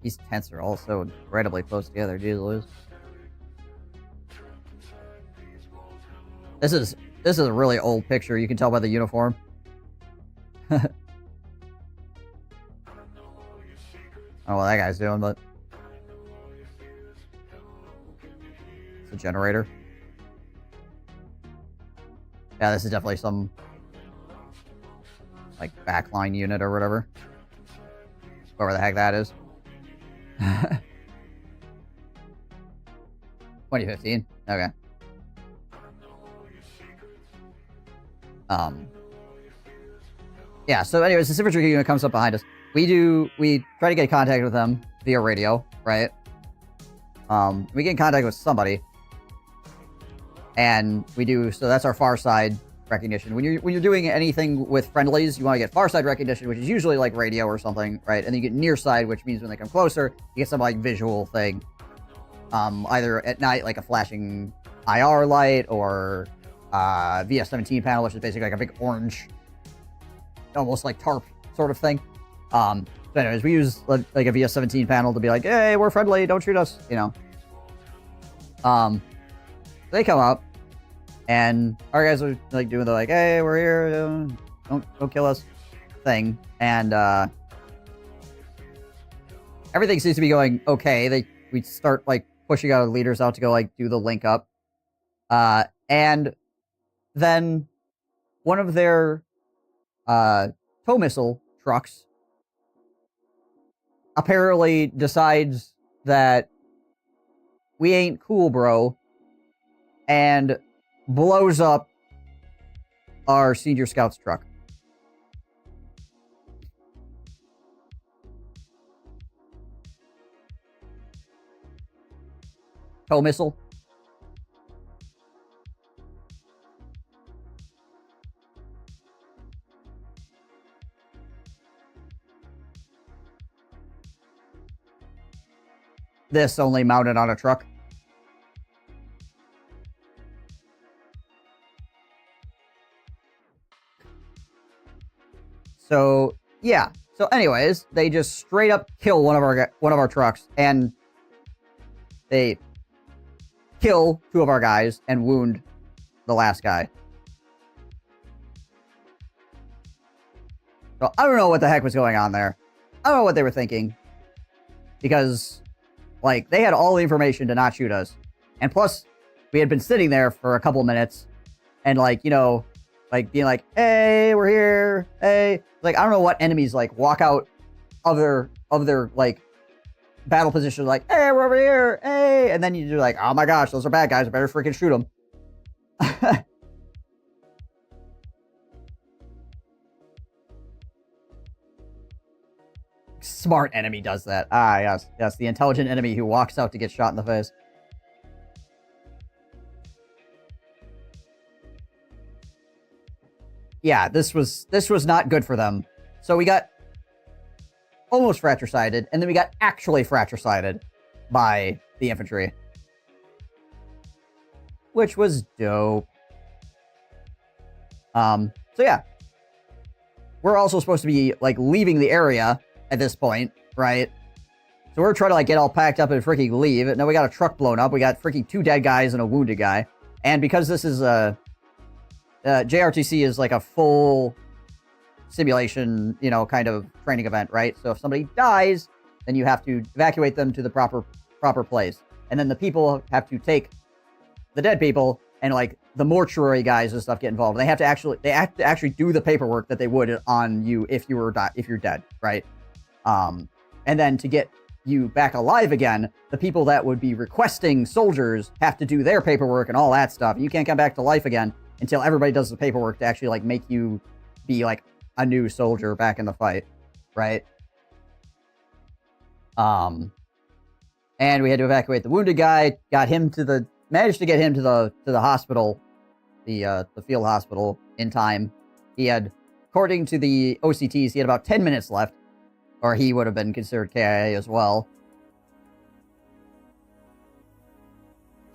These tents are all so incredibly close together, geez Louise. This is a really old picture, you can tell by the uniform. I don't know what that guy's doing, but it's a generator. Yeah, this is definitely some like backline unit or whatever. Whoever the heck that is. 2015. Okay. Yeah, so anyways, this infantry unit comes up behind us. We try to get in contact with them via radio, right? We get in contact with somebody. And so that's our far side recognition. When you're doing anything with friendlies, you want to get far side recognition, which is usually like radio or something, right? And then you get near side, which means when they come closer, you get some like visual thing. Either at night, like a flashing IR light, or VS-17 panel, which is basically like a big orange, almost like tarp sort of thing. So anyways, we use like a VS-17 panel to be like, hey, we're friendly, don't shoot us, you know. They come up, and our guys are like doing the like, hey, we're here, don't kill us thing, and everything seems to be going okay. We start like pushing our leaders out to go like do the link up, and then one of their tow missile trucks apparently decides that we ain't cool, bro, and blows up our senior scout's truck. Tow missile. This only mounted on a truck. So, yeah. So anyways, they just straight up kill one of our trucks, and they kill 2 of our guys and wound the last guy. So I don't know what the heck was going on there. I don't know what they were thinking. Because, like, they had all the information to not shoot us. And plus, we had been sitting there for a couple minutes and, like, you know, like, being like, hey, we're here, hey. Like, I don't know what enemies, like, walk out of their like, battle position, like, hey, we're over here, hey. And then you're like, oh my gosh, those are bad guys, I better freaking shoot them. Smart enemy does that. Ah, yes. Yes, the intelligent enemy who walks out to get shot in the face. Yeah, this was not good for them. So we got almost fratricided, and then we got actually fratricided by the infantry. Which was dope. So yeah. We're also supposed to be, like, leaving the area at this point, right? So we're trying to, like, get all packed up and freaking leave. And now we got a truck blown up. We got freaking 2 dead guys and a wounded guy. And because this is JRTC is like a full simulation, you know, kind of training event, right? So if somebody dies, then you have to evacuate them to the proper place. And then the people have to take the dead people, and like the mortuary guys and stuff get involved. They have to actually do the paperwork that they would on you if you're dead, right? And then to get you back alive again, the people that would be requesting soldiers have to do their paperwork and all that stuff. You can't come back to life again until everybody does the paperwork to actually like make you be like a new soldier back in the fight, right? And we had to evacuate the wounded guy, managed to get him to the hospital, the field hospital in time. He had, according to the OCTs, he had about 10 minutes left, or he would have been considered KIA as well.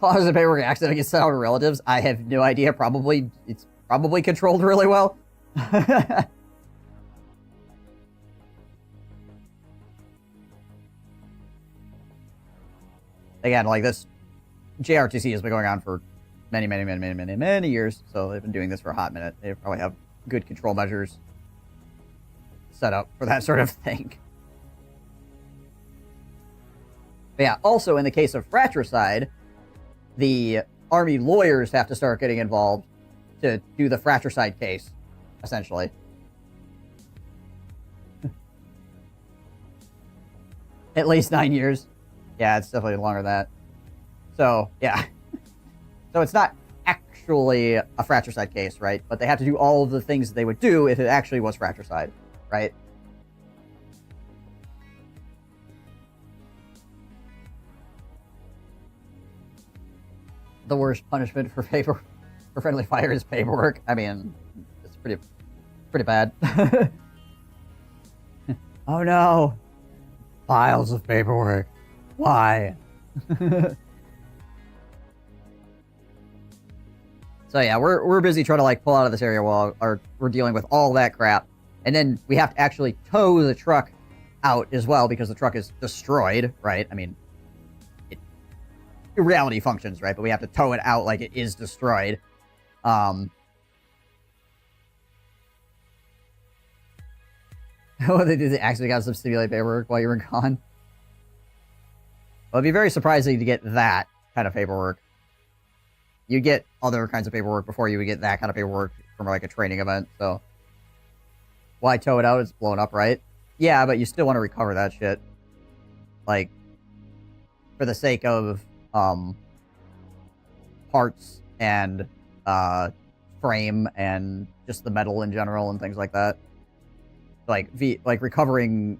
Cause of paperwork accident gets sent out to relatives. I have no idea. It's probably controlled really well. Again, like this, JRTC has been going on for many years. So they've been doing this for a hot minute. They probably have good control measures set up for that sort of thing. But yeah, also in the case of fratricide, the army lawyers have to start getting involved to do the fratricide case, essentially. At least 9 years. Yeah, it's definitely longer than that. So, yeah. So it's not actually a fratricide case, right? But they have to do all of the things that they would do if it actually was fratricide, right? The worst punishment for friendly fire is paperwork. I mean, it's pretty bad. Oh no. Piles of paperwork. Why? So yeah, we're busy trying to like pull out of this area while we're dealing with all that crap. And then we have to actually tow the truck out as well because the truck is destroyed, right? I mean, reality functions, right? But we have to tow it out like it is destroyed. What they do, they actually got some stimulate paperwork while you were gone. Well, it'd be very surprising to get that kind of paperwork. You get other kinds of paperwork before you would get that kind of paperwork from like a training event, so. Why tow it out? It's blown up, right? Yeah, but you still want to recover that shit. Like, for the sake of, parts and, frame and just the metal in general and things like that. Like, recovering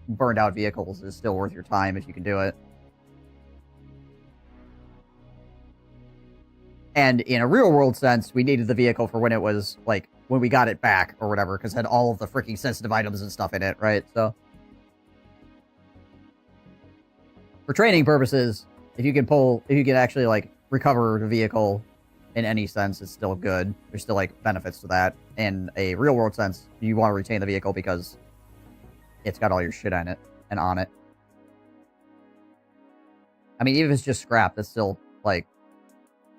burned out vehicles is still worth your time if you can do it. And in a real world sense, we needed the vehicle for when it was, like, when we got it back or whatever, because it had all of the freaking sensitive items and stuff in it, right? So, for training purposes, if you can actually, like, recover the vehicle in any sense, it's still good. There's still, like, benefits to that. In a real world sense, you want to retain the vehicle because it's got all your shit on it and on it. I mean, even if it's just scrap, that's still, like,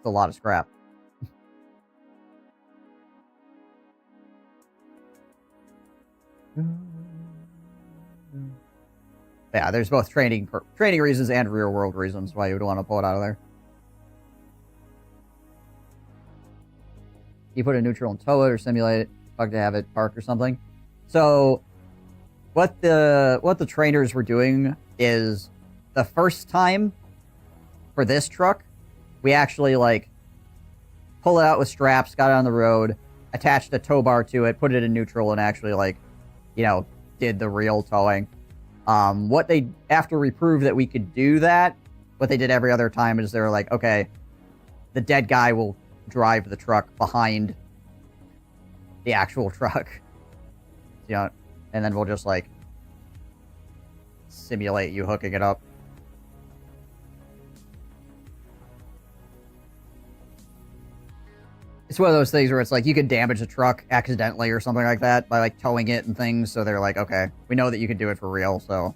a lot of scrap. Yeah, there's both training reasons and real world reasons why you would want to pull it out of there. You put a neutral and tow it or simulate it, bug to have it parked or something. So what the trainers were doing is the first time for this truck, we actually, like, pull it out with straps, got it on the road, attached a tow bar to it, put it in neutral, and actually, like, you know, did the real towing. After we proved that we could do that, what they did every other time is they were like, okay, the dead guy will drive the truck behind the actual truck. You know, and then we'll just, like, simulate you hooking it up. It's one of those things where it's like you could damage a truck accidentally or something like that by, like, towing it and things. So they're like, okay, we know that you can do it for real, so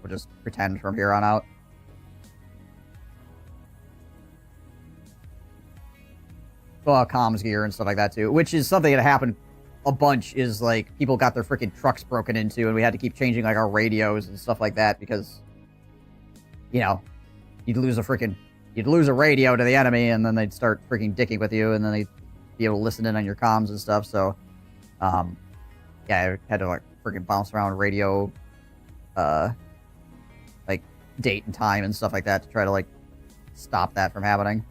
we'll just pretend from here on out. Well, comms gear and stuff like that too, which is something that happened a bunch. Is like people got their freaking trucks broken into, and we had to keep changing, like, our radios and stuff like that because, you know, you'd lose a radio to the enemy, and then they'd start freaking dicking with you, and then they'd be able to listen in on your comms and stuff. So, yeah, I had to, like, freaking bounce around radio, like, date and time and stuff like that to try to, like, stop that from happening.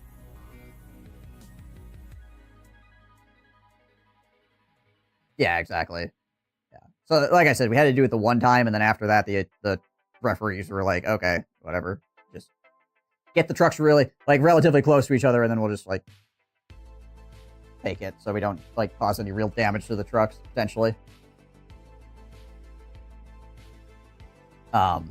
Yeah, exactly. Yeah. So, like I said, we had to do it the one time, and then after that, the referees were like, okay, whatever, just get the trucks really, like, relatively close to each other, and then we'll just, like, take it so we don't, like, cause any real damage to the trucks, potentially. So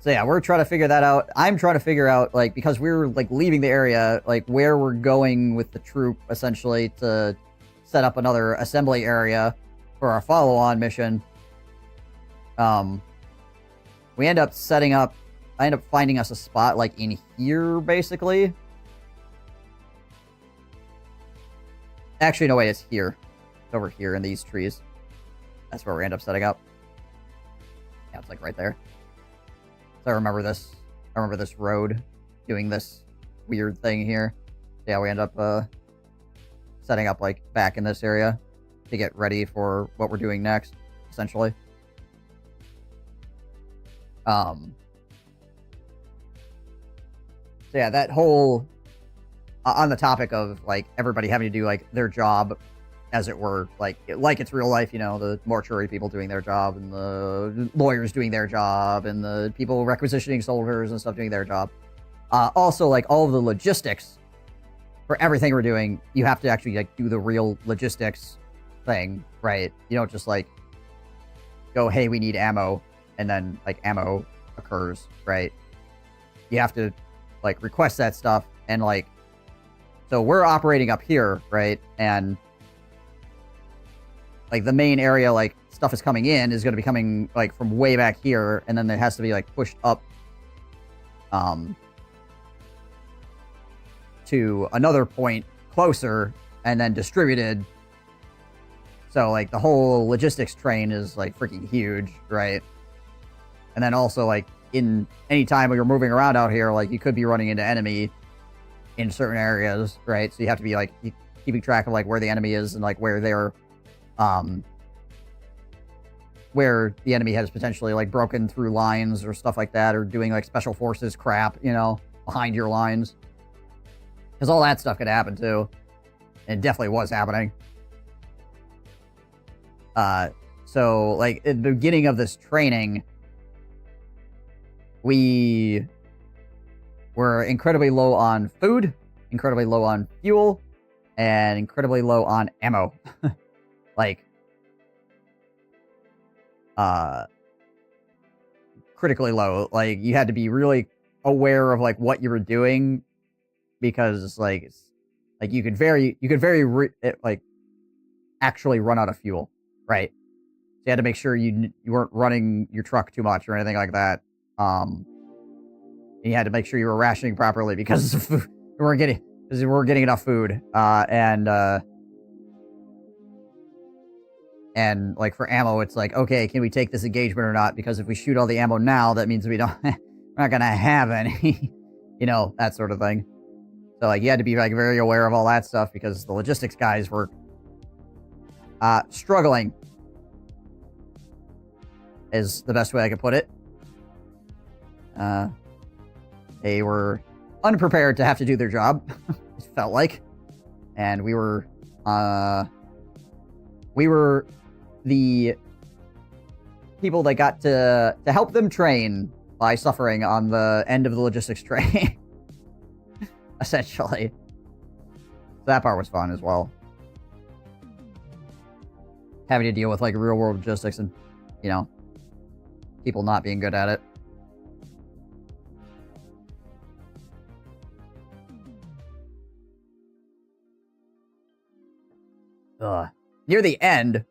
yeah, we're trying to figure that out. I'm trying to figure out, like, because we're, like, leaving the area, like, where we're going with the troop, essentially, to set up another assembly area for our follow-on mission. We end up setting up, I end up finding us a spot, like, in here, basically. Actually, no, wait, it's here. It's over here in these trees. That's where we end up setting up. Yeah, it's, like, right there. So I remember this. I remember this road doing this weird thing here. Yeah, we end up, setting up, like, back in this area to get ready for what we're doing next, essentially. So yeah, that whole on the topic of like everybody having to do like their job, as it were, like it's real life. You know, the mortuary people doing their job, and the lawyers doing their job, and the people requisitioning soldiers and stuff doing their job. Also, like all of the logistics for everything we're doing, you have to actually like do the real logistics thing, right? You don't just like go, hey, we need ammo, and then like ammo occurs, right? You have to like request that stuff, and like, so we're operating up here, right? And like the main area, like stuff is coming in, is going to be coming like from way back here, and then it has to be like pushed up to another point closer, and then distributed. So like the whole logistics train is like freaking huge, right? And then also like in any time when you're moving around out here, like you could be running into enemy in certain areas, right? So you have to be like keeping track of like where the enemy is, and like where they're where the enemy has potentially like broken through lines or stuff like that, or doing like special forces crap, you know, behind your lines, because all that stuff could happen too. It definitely was happening. So like at the beginning of this training, we were incredibly low on food, incredibly low on fuel, and incredibly low on ammo. Like, critically low. Like, you had to be really aware of like what you were doing, because like you could like actually run out of fuel, right? So you had to make sure you weren't running your truck too much or anything like that. And you had to make sure you were rationing properly, because we weren't getting enough food. And like for ammo, it's like, okay, can we take this engagement or not? Because if we shoot all the ammo now, that means we're not gonna have any, you know, that sort of thing. So like you had to be like very aware of all that stuff, because the logistics guys were struggling, is the best way I could put it. They were unprepared to have to do their job, it felt like. And we were the people that got to help them train by suffering on the end of the logistics train. Essentially. So that part was fun as well. Having to deal with like real world logistics and, you know, people not being good at it. Near the end,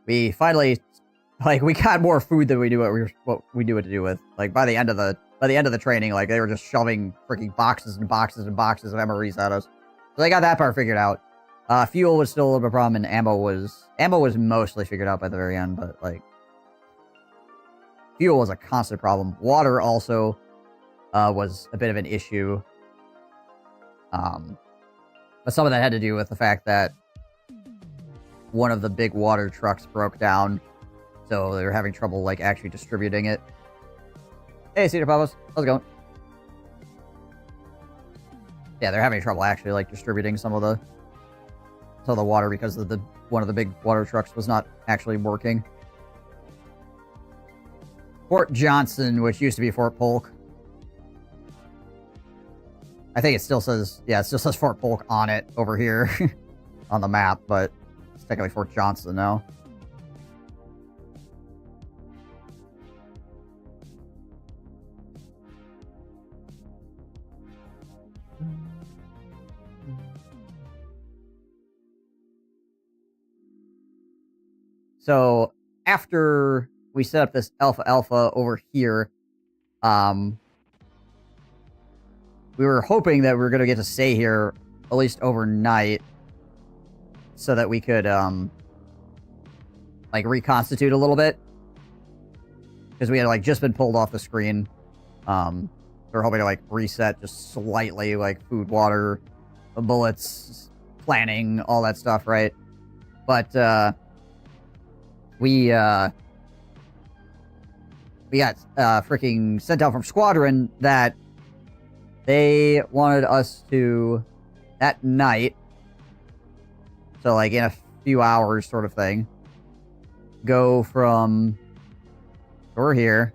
we finally, like, we got more food than we knew what we knew what to do with. Like by the end of the training, like they were just shoving freaking boxes and boxes and boxes of MREs at us. So they got that part figured out. Fuel was still a little bit of a problem, and ammo was mostly figured out by the very end, but like fuel was a constant problem. Water also was a bit of an issue. But some of that had to do with the fact that one of the big water trucks broke down, so they were having trouble like actually distributing it. Hey, Cedar Pavos, how's it going? Yeah, they're having trouble actually like distributing some of the water, because of one of the big water trucks was not actually working. Fort Johnson, which used to be Fort Polk. I think it still says Fort Polk on it over here on the map, but it's technically Fort Johnson now. So after we set up this Alpha over here, we were hoping that we were going to get to stay here at least overnight, so that we could like reconstitute a little bit, because we had like just been pulled off the screen. We were hoping to like reset just slightly, like food, water, bullets, planning, all that stuff, right? But we got freaking sent out from Squadron that they wanted us to, at night, so like in a few hours sort of thing, go from over here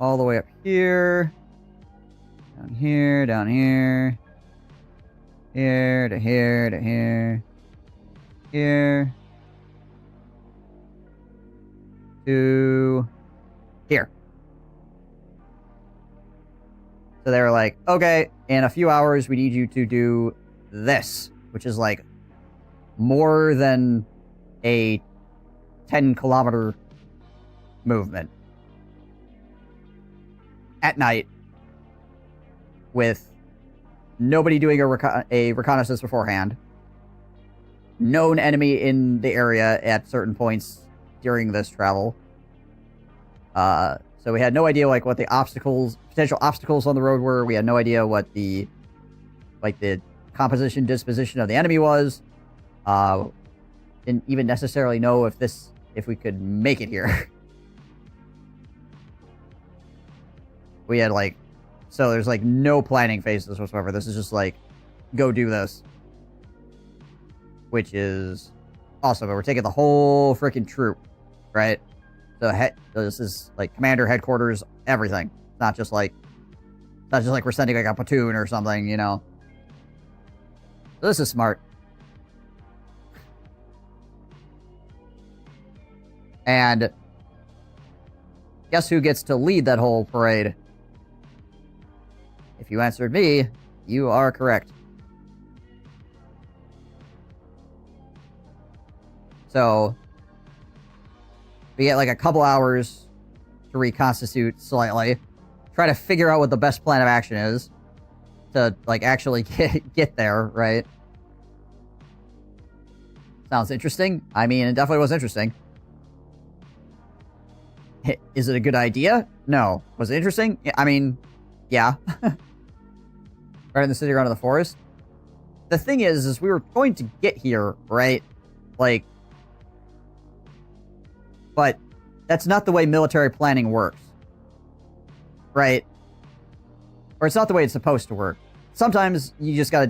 all the way up here, down here, down here, here to here to here, here to here. So they were like, okay, in a few hours we need you to do this, which is like more than a 10-kilometer movement at night with nobody doing a reconnaissance beforehand, known enemy in the area at certain points during this travel. So we had no idea like what the potential obstacles on the road were. We had no idea what the composition, disposition of the enemy was. Didn't even necessarily know if we could make it here. We had so there's no planning phases whatsoever. This is just go do this, which is awesome. But we're taking the whole freaking troop, right? So this is commander, headquarters, everything. It's not just like we're sending a platoon or something, you know. So this is smart. And guess who gets to lead that whole parade? If you answered me, you are correct. So we get a couple hours to reconstitute slightly, try to figure out what the best plan of action is to actually get there, right? Sounds interesting. I mean, it definitely was interesting. Is it a good idea? No. Was it interesting? I mean, yeah. Right in the city around the forest. The thing is we were going to get here, right? But that's not the way military planning works. Right? Or it's not the way it's supposed to work. Sometimes you just gotta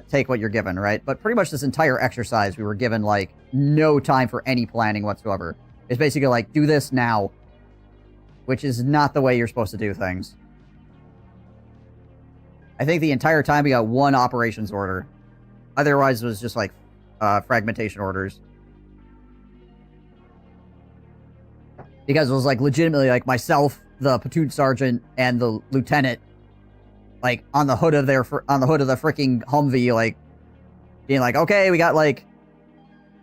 take what you're given, right? But pretty much this entire exercise, we were given, no time for any planning whatsoever. It's basically do this now. Which is not the way you're supposed to do things. I think the entire time we got one operations order. Otherwise, it was just fragmentation orders. Because it was legitimately myself, the platoon sergeant, and the lieutenant, on the hood of the freaking Humvee, being okay, we got I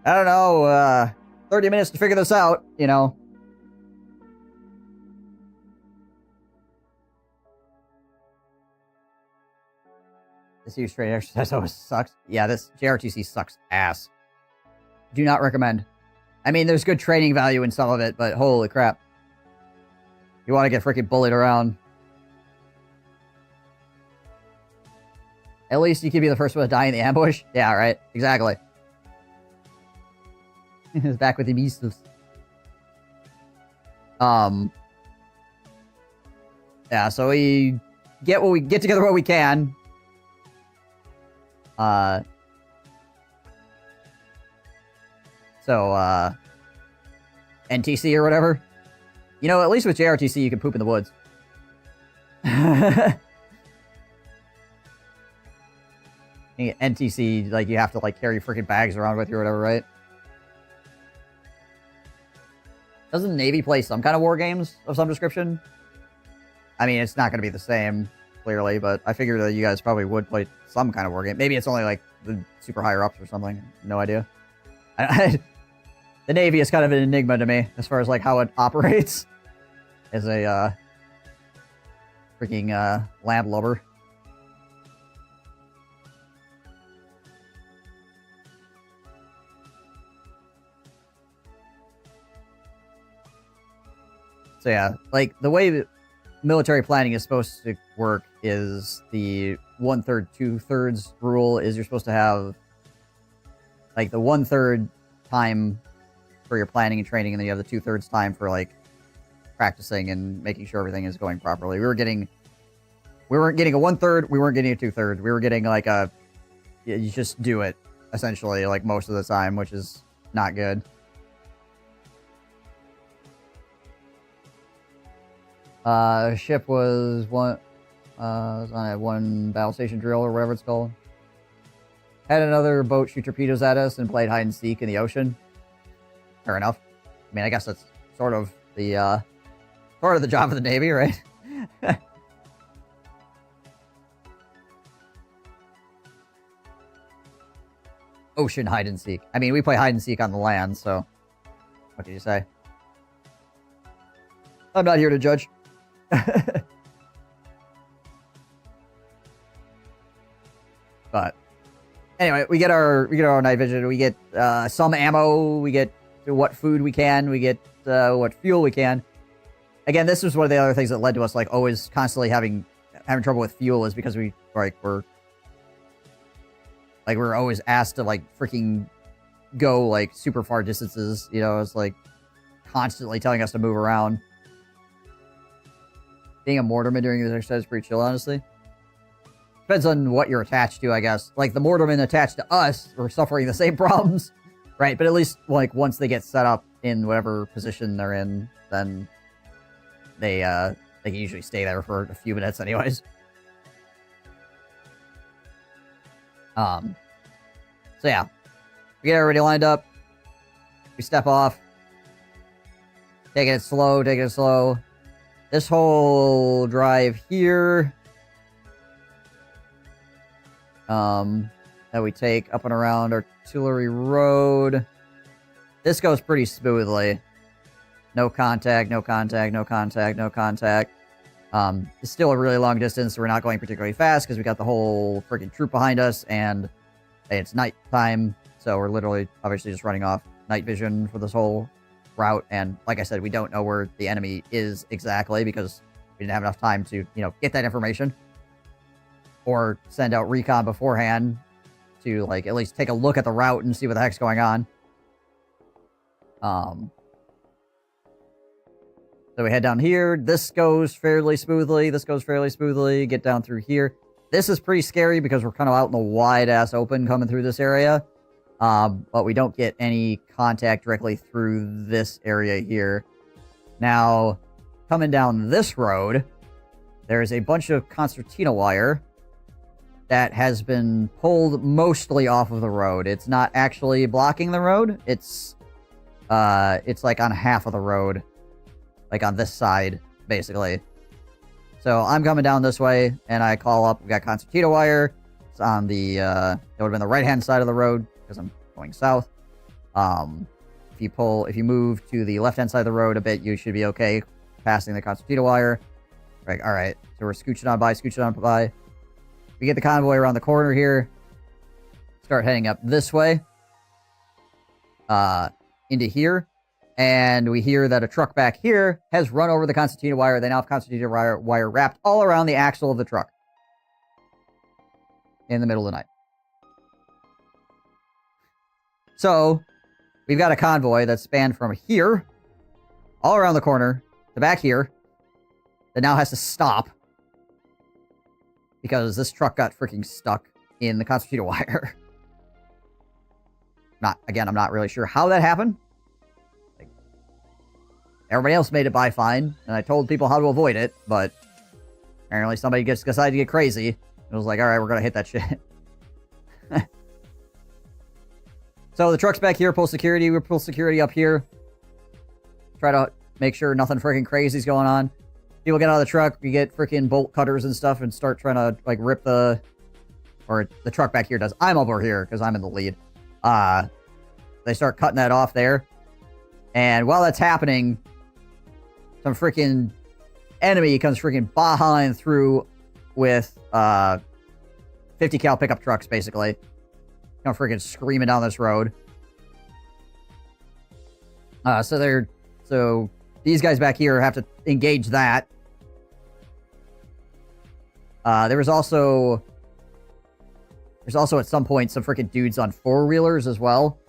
don't know, 30 minutes to figure this out, you know. This huge training exercise always sucks. Yeah, this JRTC sucks ass. Do not recommend. I mean, there's good training value in some of it, but holy crap. You want to get freaking bullied around. At least you can be the first one to die in the ambush. Yeah, right. Exactly. It's back with the measles. Yeah, so we get together what we can. NTC or whatever. You know, at least with JRTC you can poop in the woods. NTC, you have to, carry freaking bags around with you or whatever, right? Doesn't the Navy play some kind of war games of some description? I mean, it's not going to be the same, clearly, but I figured that you guys probably would play some kind of war game. Maybe it's only, the super higher-ups or something. No idea. The Navy is kind of an enigma to me, as far as, how it operates as a, freaking, landlubber. So yeah, the way military planning is supposed to work is the 1/3, 2/3 rule is you're supposed to have the 1/3 time for your planning and training, and then you have the 2/3 time for practicing and making sure everything is going properly. We weren't getting a 1/3, we weren't getting a 2/3. We were getting like a, you just do it, essentially, like most of the time, which is not good. Ship was was on a 1 battle station drill or whatever it's called. Had another boat shoot torpedoes at us and played hide and seek in the ocean. Fair enough. I mean, I guess that's sort of the job of the Navy, right? Ocean hide and seek. I mean, we play hide and seek on the land, so what can you say? I'm not here to judge. But anyway, we get our night vision. We get some ammo. We get what food we can. We get what fuel we can. Again, this was one of the other things that led to us like always constantly having trouble with fuel, is because we're always asked to like freaking go like super far distances. You know, it's like constantly telling us to move around. Being a mortarman during this exercise is pretty chill, honestly. Depends on what you're attached to, I guess. Like, the mortarmen attached to us are suffering the same problems, right? But at least, like, once they get set up in whatever position they're in, then they can usually stay there for a few minutes anyways. So yeah. We get everybody lined up. We step off. Taking it slow. This whole drive here, that we take up and around Artillery Road, this goes pretty smoothly. No contact. It's still a really long distance, so we're not going particularly fast because we got the whole freaking troop behind us, and it's nighttime, so we're literally obviously just running off night vision for this whole route. And like I said, we don't know where the enemy is exactly because we didn't have enough time to, get that information or send out recon beforehand to like at least take a look at the route and see what the heck's going on. So we head down here. This goes fairly smoothly. Get down through here. This is pretty scary because we're kind of out in the wide ass open coming through this area. But we don't get any contact directly through this area here. Now, coming down this road, there's a bunch of concertina wire that has been pulled mostly off of the road. It's not actually blocking the road. It's like on half of the road, like on this side, basically. So I'm coming down this way, and I call up. We got concertina wire. It's on the it would have been the right-hand side of the road because I'm going south. If you move to the left-hand side of the road a bit, you should be okay passing the concertina wire. Right, all right. So we're scooching on by. We get the convoy around the corner here. Start heading up this way. Into here. And we hear that a truck back here has run over the concertina wire. They now have concertina wire wrapped all around the axle of the truck. In the middle of the night. So, we've got a convoy that's spanned from here, all around the corner, to back here, that now has to stop. Because this truck got freaking stuck in the concertina wire. I'm not really sure how that happened. Everybody else made it by fine, and I told people how to avoid it, but apparently somebody decided to get crazy. It was like, alright, we're gonna hit that shit. So the truck's back here, pull security. We pull security up here. Try to make sure nothing freaking crazy's going on. People get out of the truck, we get freaking bolt cutters and stuff and start trying to, like, rip the truck back here does. I'm over here, because I'm in the lead. They start cutting that off there. And while that's happening, some freaking enemy comes freaking behind through with 50 cal pickup trucks, basically. Come freaking screaming down this road. So these guys back here have to engage that. There was also at some point some freaking dudes on four-wheelers as well.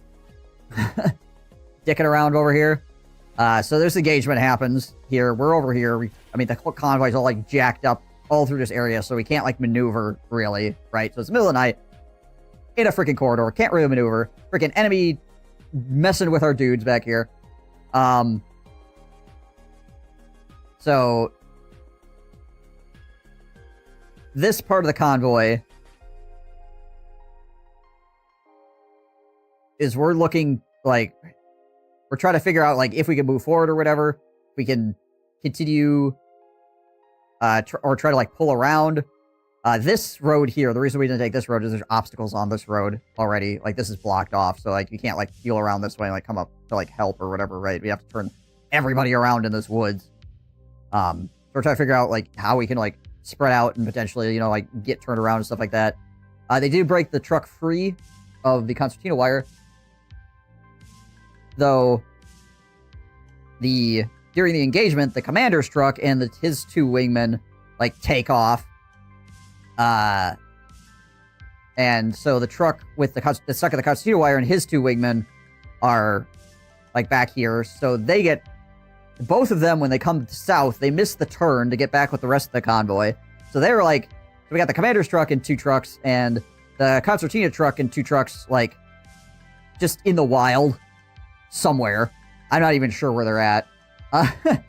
Dicking around over here. So this engagement happens here. We're over here. I mean, the whole convoy's all, like, jacked up all through this area, so we can't, like, maneuver, really, right? So it's the middle of the night in a freaking corridor. Can't really maneuver. Freaking enemy messing with our dudes back here. So this part of the convoy is we're looking, like, we're trying to figure out, like, if we can move forward or whatever. We can continue or try to, like, pull around. This road here, the reason we didn't take this road is there's obstacles on this road already. Like, this is blocked off, so, like, you can't, like, peel around this way and, like, come up to, like, help or whatever, right? We have to turn everybody around in this woods. So we're trying to figure out, like, how we can, like, spread out and potentially, you know, like, get turned around and stuff like that. They do break the truck free of the concertina wire. Though, during the engagement, the commander's truck and his 2 wingmen, like, take off. And so the truck with that's stuck at the concertina wire and his 2 wingmen are, like, back here. So they get, both of them, when they come south, they miss the turn to get back with the rest of the convoy. So they were like, so we got the commander's truck and 2 trucks, and the concertina truck and 2 trucks, like, just in the wild somewhere. I'm not even sure where they're at. In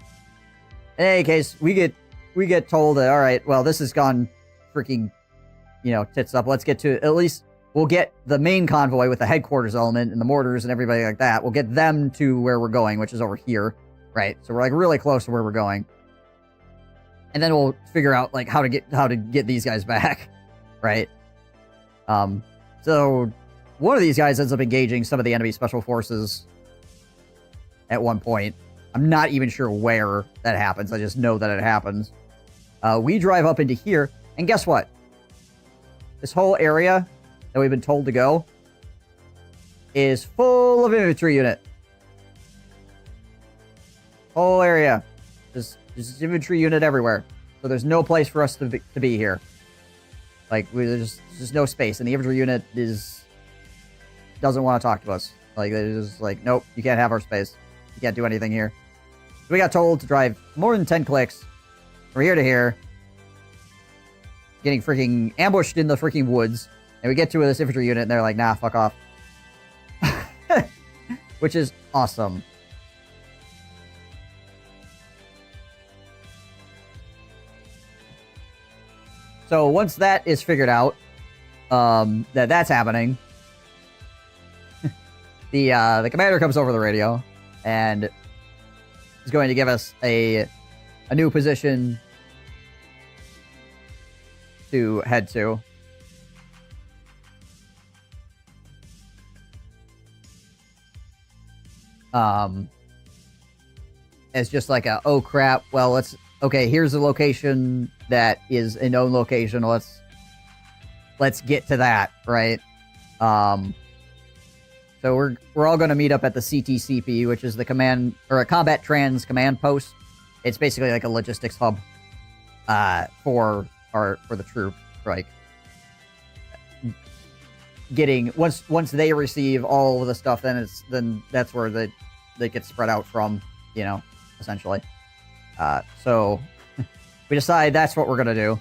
any case, we get told that, all right, well, this has gone freaking, you know, tits up. Let's get to, at least we'll get the main convoy with the headquarters element and the mortars and everybody like that. We'll get them to where we're going, which is over here, right? So we're, like, really close to where we're going. And then we'll figure out, like, how to get these guys back, right? So one of these guys ends up engaging some of the enemy special forces at one point. I'm not even sure where that happens. I just know that it happens. We drive up into here, and guess what? This whole area that we've been told to go is full of infantry unit. Whole area. Just infantry unit everywhere. So there's no place for us to be here. Like, there's just no space. And the infantry unit doesn't want to talk to us. Like, they're just like, nope, you can't have our space. You can't do anything here. So we got told to drive more than 10 clicks from here to here. Getting freaking ambushed in the freaking woods. And we get to this infantry unit and they're like, nah, fuck off. Which is awesome. So once that is figured out, that's happening, the commander comes over the radio and is going to give us a new position to head to. It's just like oh crap, well, okay, here's a location that is a known location. Let's get to that, right? So we're all going to meet up at the CTCP, which is the command or a combat trans command post. It's basically like a logistics hub for the troop. Like, getting once they receive all of the stuff, then that's where they get spread out from, you know, essentially. So we decide that's what we're gonna do.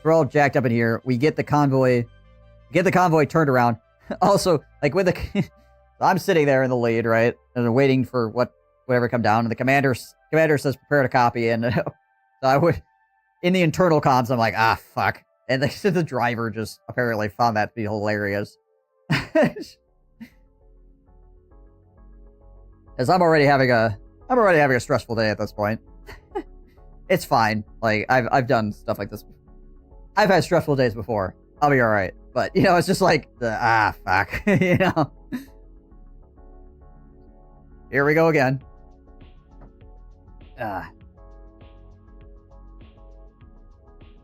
We're all jacked up in here. We get the convoy turned around. Also, like, with the I'm sitting there in the lead, right, and they're waiting for whatever come down, and the commander says prepare to copy, and so I would, in the internal comms, I'm like, fuck, and the driver just apparently found that to be hilarious. Because I'm already having a stressful day at this point. It's fine. Like, I've done stuff like this. I've had stressful days before. I'll be all right. But, you know, it's just like fuck, you know. Here we go again.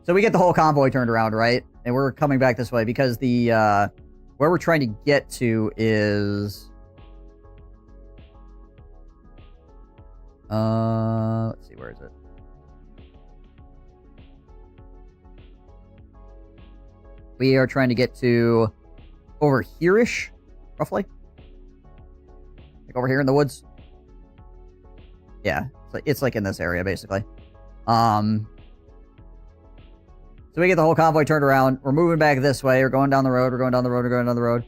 So we get the whole convoy turned around, right? And we're coming back this way because the where we're trying to get to is let's see, where is it? We are trying to get to over here-ish, roughly. over here in the woods. Yeah, it's like in this area, basically. So we get the whole convoy turned around. We're moving back this way. We're going down the road. We're going down the road. We're going down the road.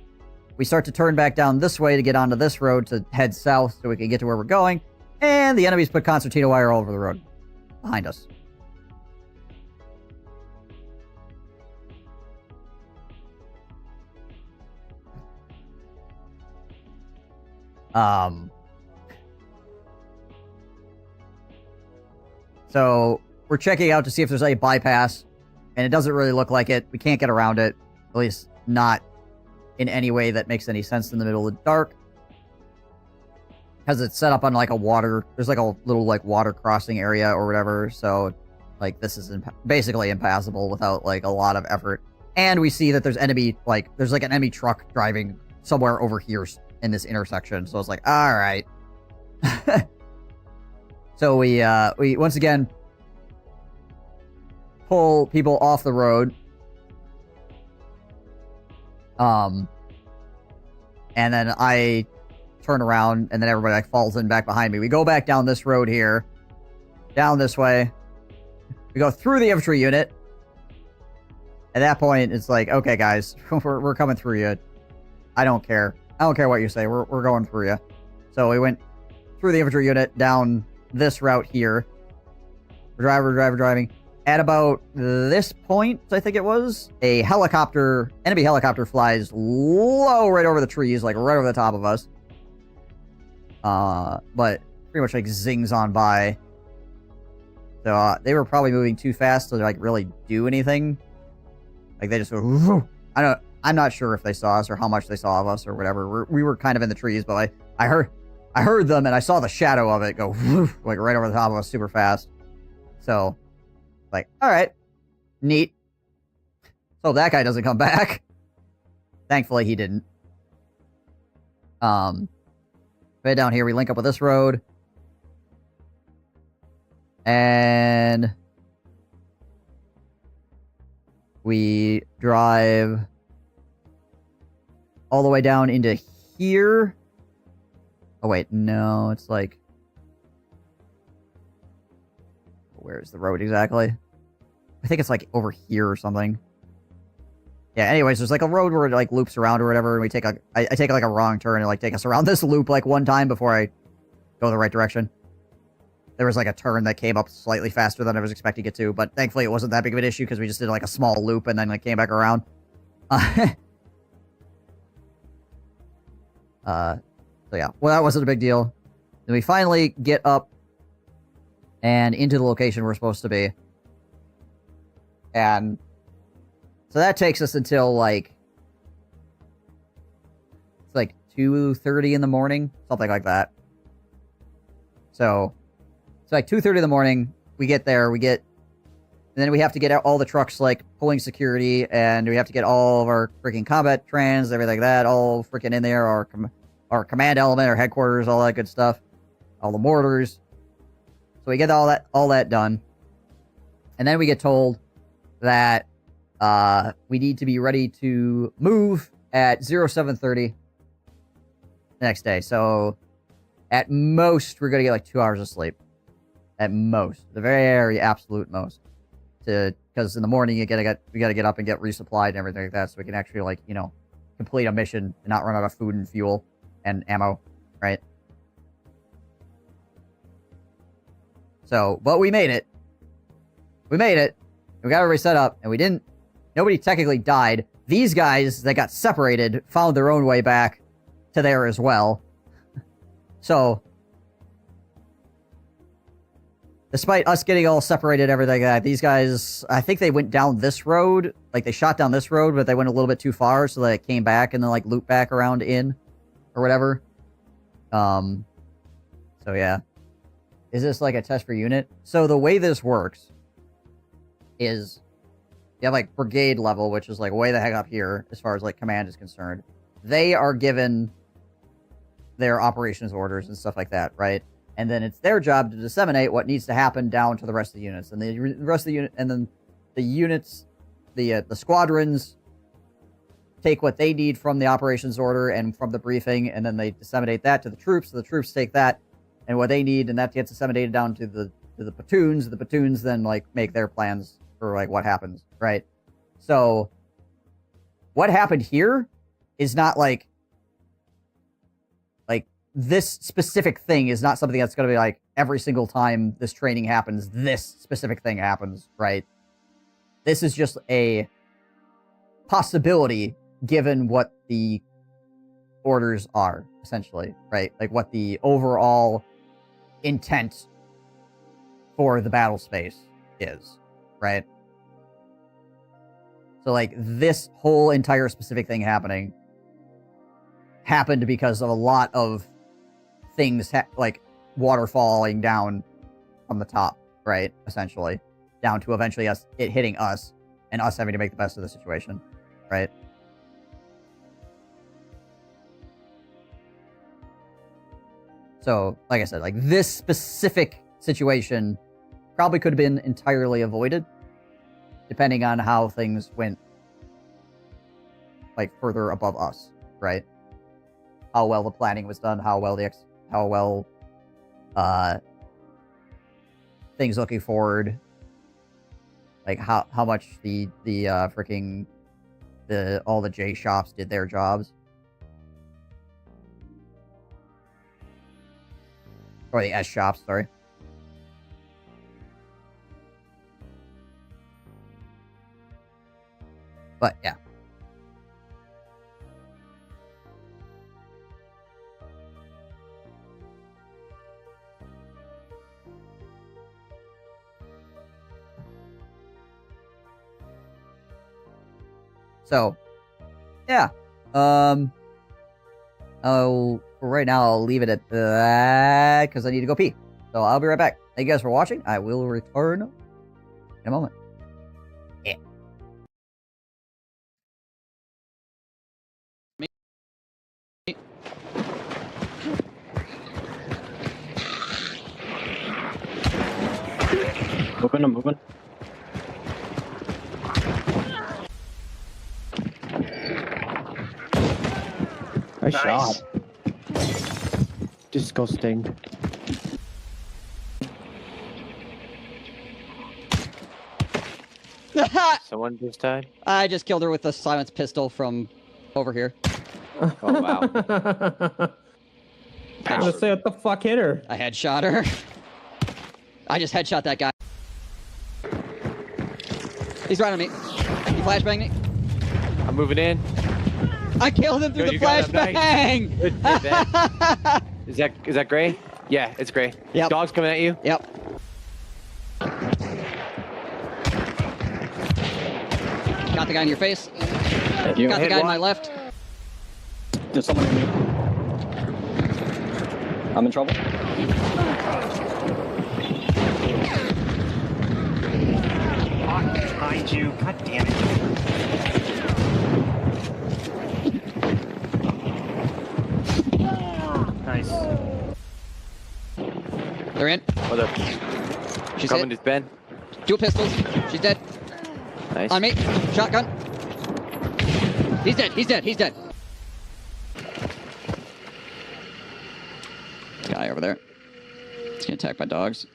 We start to turn back down this way to get onto this road to head south so we can get to where we're going. And the enemies put concertina wire all over the road behind us. So we're checking out to see if there's any bypass, and it doesn't really look like it. We can't get around it, at least not in any way that makes any sense in the middle of the dark. Because it's set up on like a water, there's like a little like water crossing area or whatever. So like this is basically impassable without like a lot of effort. And we see that there's there's like an enemy truck driving somewhere over here in this intersection. So it's like, all right. So we once again pull people off the road. And then I turn around, and then everybody like falls in back behind me. We go back down this road here, down this way. We go through the infantry unit. At that point, it's like, okay, guys, we're coming through you. I don't care. I don't care what you say. We're going through you. So we went through the infantry unit down this route here. Driving. At about this point, I think it was, enemy helicopter flies low right over the trees, like right over the top of us. But pretty much like zings on by. So they were probably moving too fast to like really do anything. Like they just go, I'm not sure if they saw us or how much they saw of us or whatever. We were kind of in the trees, but I heard them and I saw the shadow of it go like right over the top of us super fast. So like, all right, neat. So that guy doesn't come back. Thankfully he didn't. Right down here we link up with this road. And we drive all the way down into here. Oh, wait. No, it's like... Where's the road exactly? I think it's like over here or something. Yeah, anyways, there's like a road where it like loops around or whatever, and we take like... I take like a wrong turn and like take us around this loop like one time before I go the right direction. There was like a turn that came up slightly faster than I was expecting it to, but thankfully it wasn't that big of an issue because we just did like a small loop and then like came back around. So yeah, well, that wasn't a big deal. Then we finally get up and into the location we're supposed to be. And so that takes us until like, it's like 2:30 in the morning, something like that. So it's like 2:30 in the morning. We get there, and then we have to get out all the trucks like pulling security, and we have to get all of our freaking combat trans, everything like that, all freaking in there, our command element, our headquarters, all that good stuff, all the mortars. So we get all that done, and then we get told that we need to be ready to move at 07:30 the next day. So at most, we're gonna get like 2 hours of sleep. At most, the very absolute most, because in the morning we gotta get up and get resupplied and everything like that, so we can actually like complete a mission and not run out of food and fuel and ammo, right? So, but we made it. We got everybody set up, and nobody technically died. These guys that got separated found their own way back to there as well. So, despite us getting all separated, everything like that, these guys, I think they went down this road. Like, they shot down this road, but they went a little bit too far, so they came back and then, like, looped back around in, or whatever. So, yeah. Is this, like, a test per unit? So, the way this works is you have, like, brigade level, which is, like, way the heck up here, as far as, like, command is concerned. They are given their operations orders and stuff like that, right? And then it's their job to disseminate what needs to happen down to the rest of the units. And the rest of the unit, and then the units, the squadrons take what they need from the operations order and from the briefing, and then they disseminate that to the troops. So the troops take that and what they need, and that gets disseminated down to the platoons. The platoons then like make their plans for like what happens, right? So what happened here is not like this specific thing is not something that's going to be like every single time this training happens, this specific thing happens, right? This is just a possibility given what the orders are, essentially, right? Like what the overall intent for the battle space is, right? So like this whole entire specific thing happened because of a lot of things like water falling down from the top, right? Essentially, down to eventually it hitting us and us having to make the best of the situation, right? So, like I said, like this specific situation probably could have been entirely avoided, depending on how things went, like further above us, right? How well the planning was done, how well things looking forward, like how much the freaking all the J shops did their jobs, or the S shops, sorry. But yeah. So, yeah. For right now, I'll leave it at that because I need to go pee. So I'll be right back. Thank you guys for watching. I will return in a moment. Yeah. I'm moving. Nice shot. Disgusting. Someone just died? I just killed her with a silenced pistol from over here. Oh, wow. I was gonna say, what the fuck hit her? I headshot her. I just headshot that guy. He's right on me. He flashbanged me. I'm moving in. I killed him through Good, the you got him. Nice. flashbang! Good, good, is that gray? Yeah, it's gray. Yep. Dog's coming at you. Yep. Got the guy in your face. You Got the hit guy to one. my left. There's someone in me. I'm in trouble. Behind you. God damn it. Nice. They're in. What up? She's Coming hit. to Ben. Dual pistols. She's dead. Nice. On me. Shotgun. He's dead. He's dead. He's dead. Guy over there. He's getting attacked by dogs.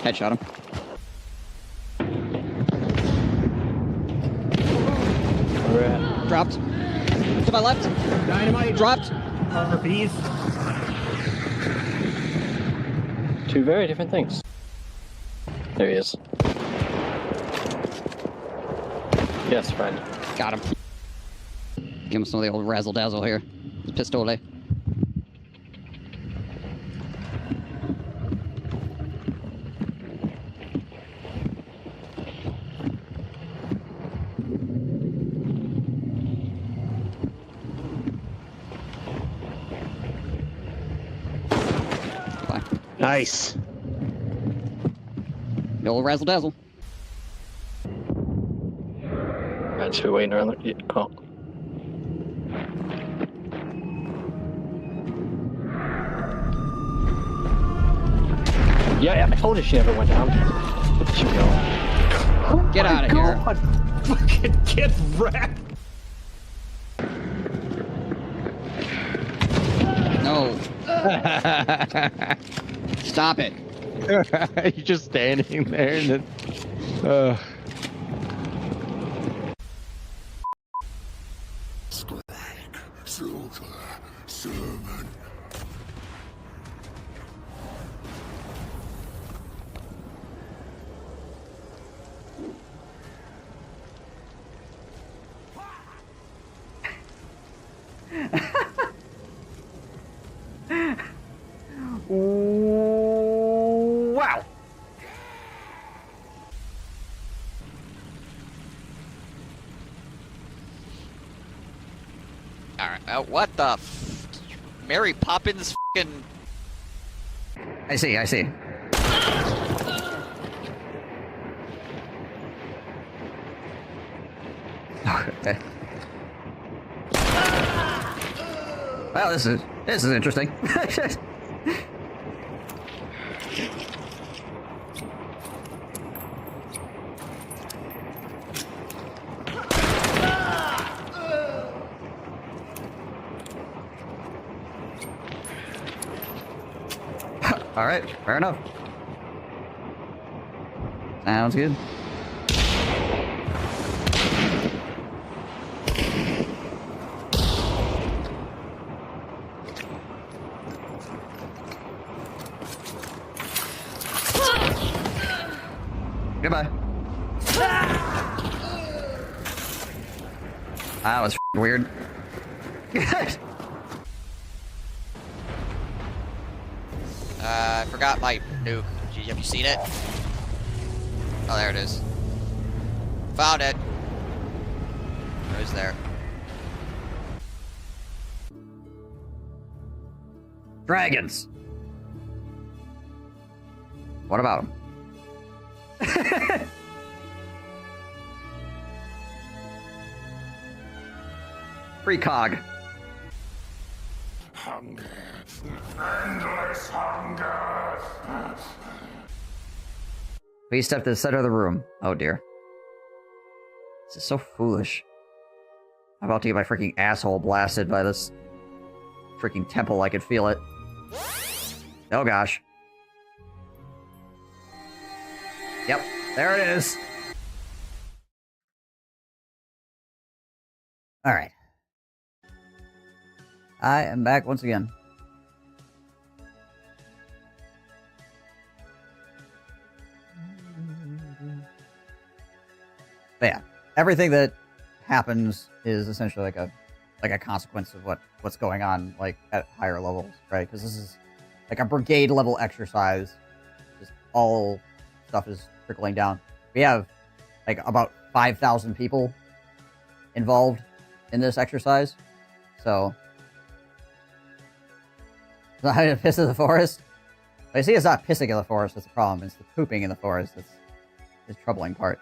Headshot him. Where at? Dropped. To my left. Dynamite. Dropped. Herpes. Two very different things. There he is. Yes, friend. Got him. Give him some of the old razzle dazzle here. Pistole. Bye. Nice. The old razzle dazzle. That's who waiting around. Oh. Yeah, I told you she never went down. Look at you go. Get out of here. Fucking get wrecked. No. Stop it. You're just standing there and then. Wow. Alright, what the Mary Poppins f***ing... I see. Okay. Well, this is interesting. All right, fair enough. Sounds good. Goodbye. That was weird. I forgot my nuke. Have you seen it? Oh, there it is. Found it. It was there. Dragons. What about them? Precog. Hunger. Endless hunger. Please step to the center of the room. Oh dear. This is so foolish. I'm about to get my freaking asshole blasted by this freaking temple. I could feel it. Oh gosh. Yep, there it is. Alright. I am back once again. But yeah, everything that happens is essentially like a consequence of what's going on like at higher levels, right? Because this is like a brigade level exercise. Just all stuff is trickling down. We have like about 5,000 people involved in this exercise, so it's not having to piss in the forest. But you see, it's not pissing in the forest that's the problem. It's the pooping in the forest that's the troubling part.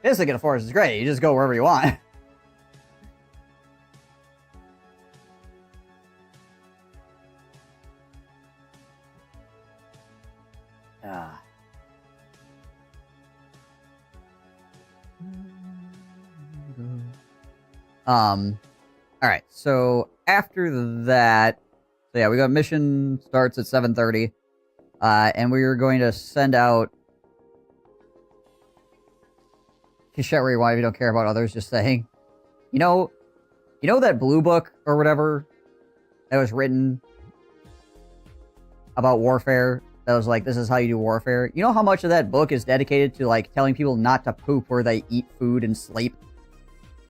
Pissing in the forest is great. You just go wherever you want. Alright, so after that, so yeah, we got mission starts at 7:30, and we are going to send out, Kishette Rewind if you don't care about others, just saying, you know that blue book or whatever that was written about warfare, that was like, this is how you do warfare? You know how much of that book is dedicated to like telling people not to poop where they eat food and sleep?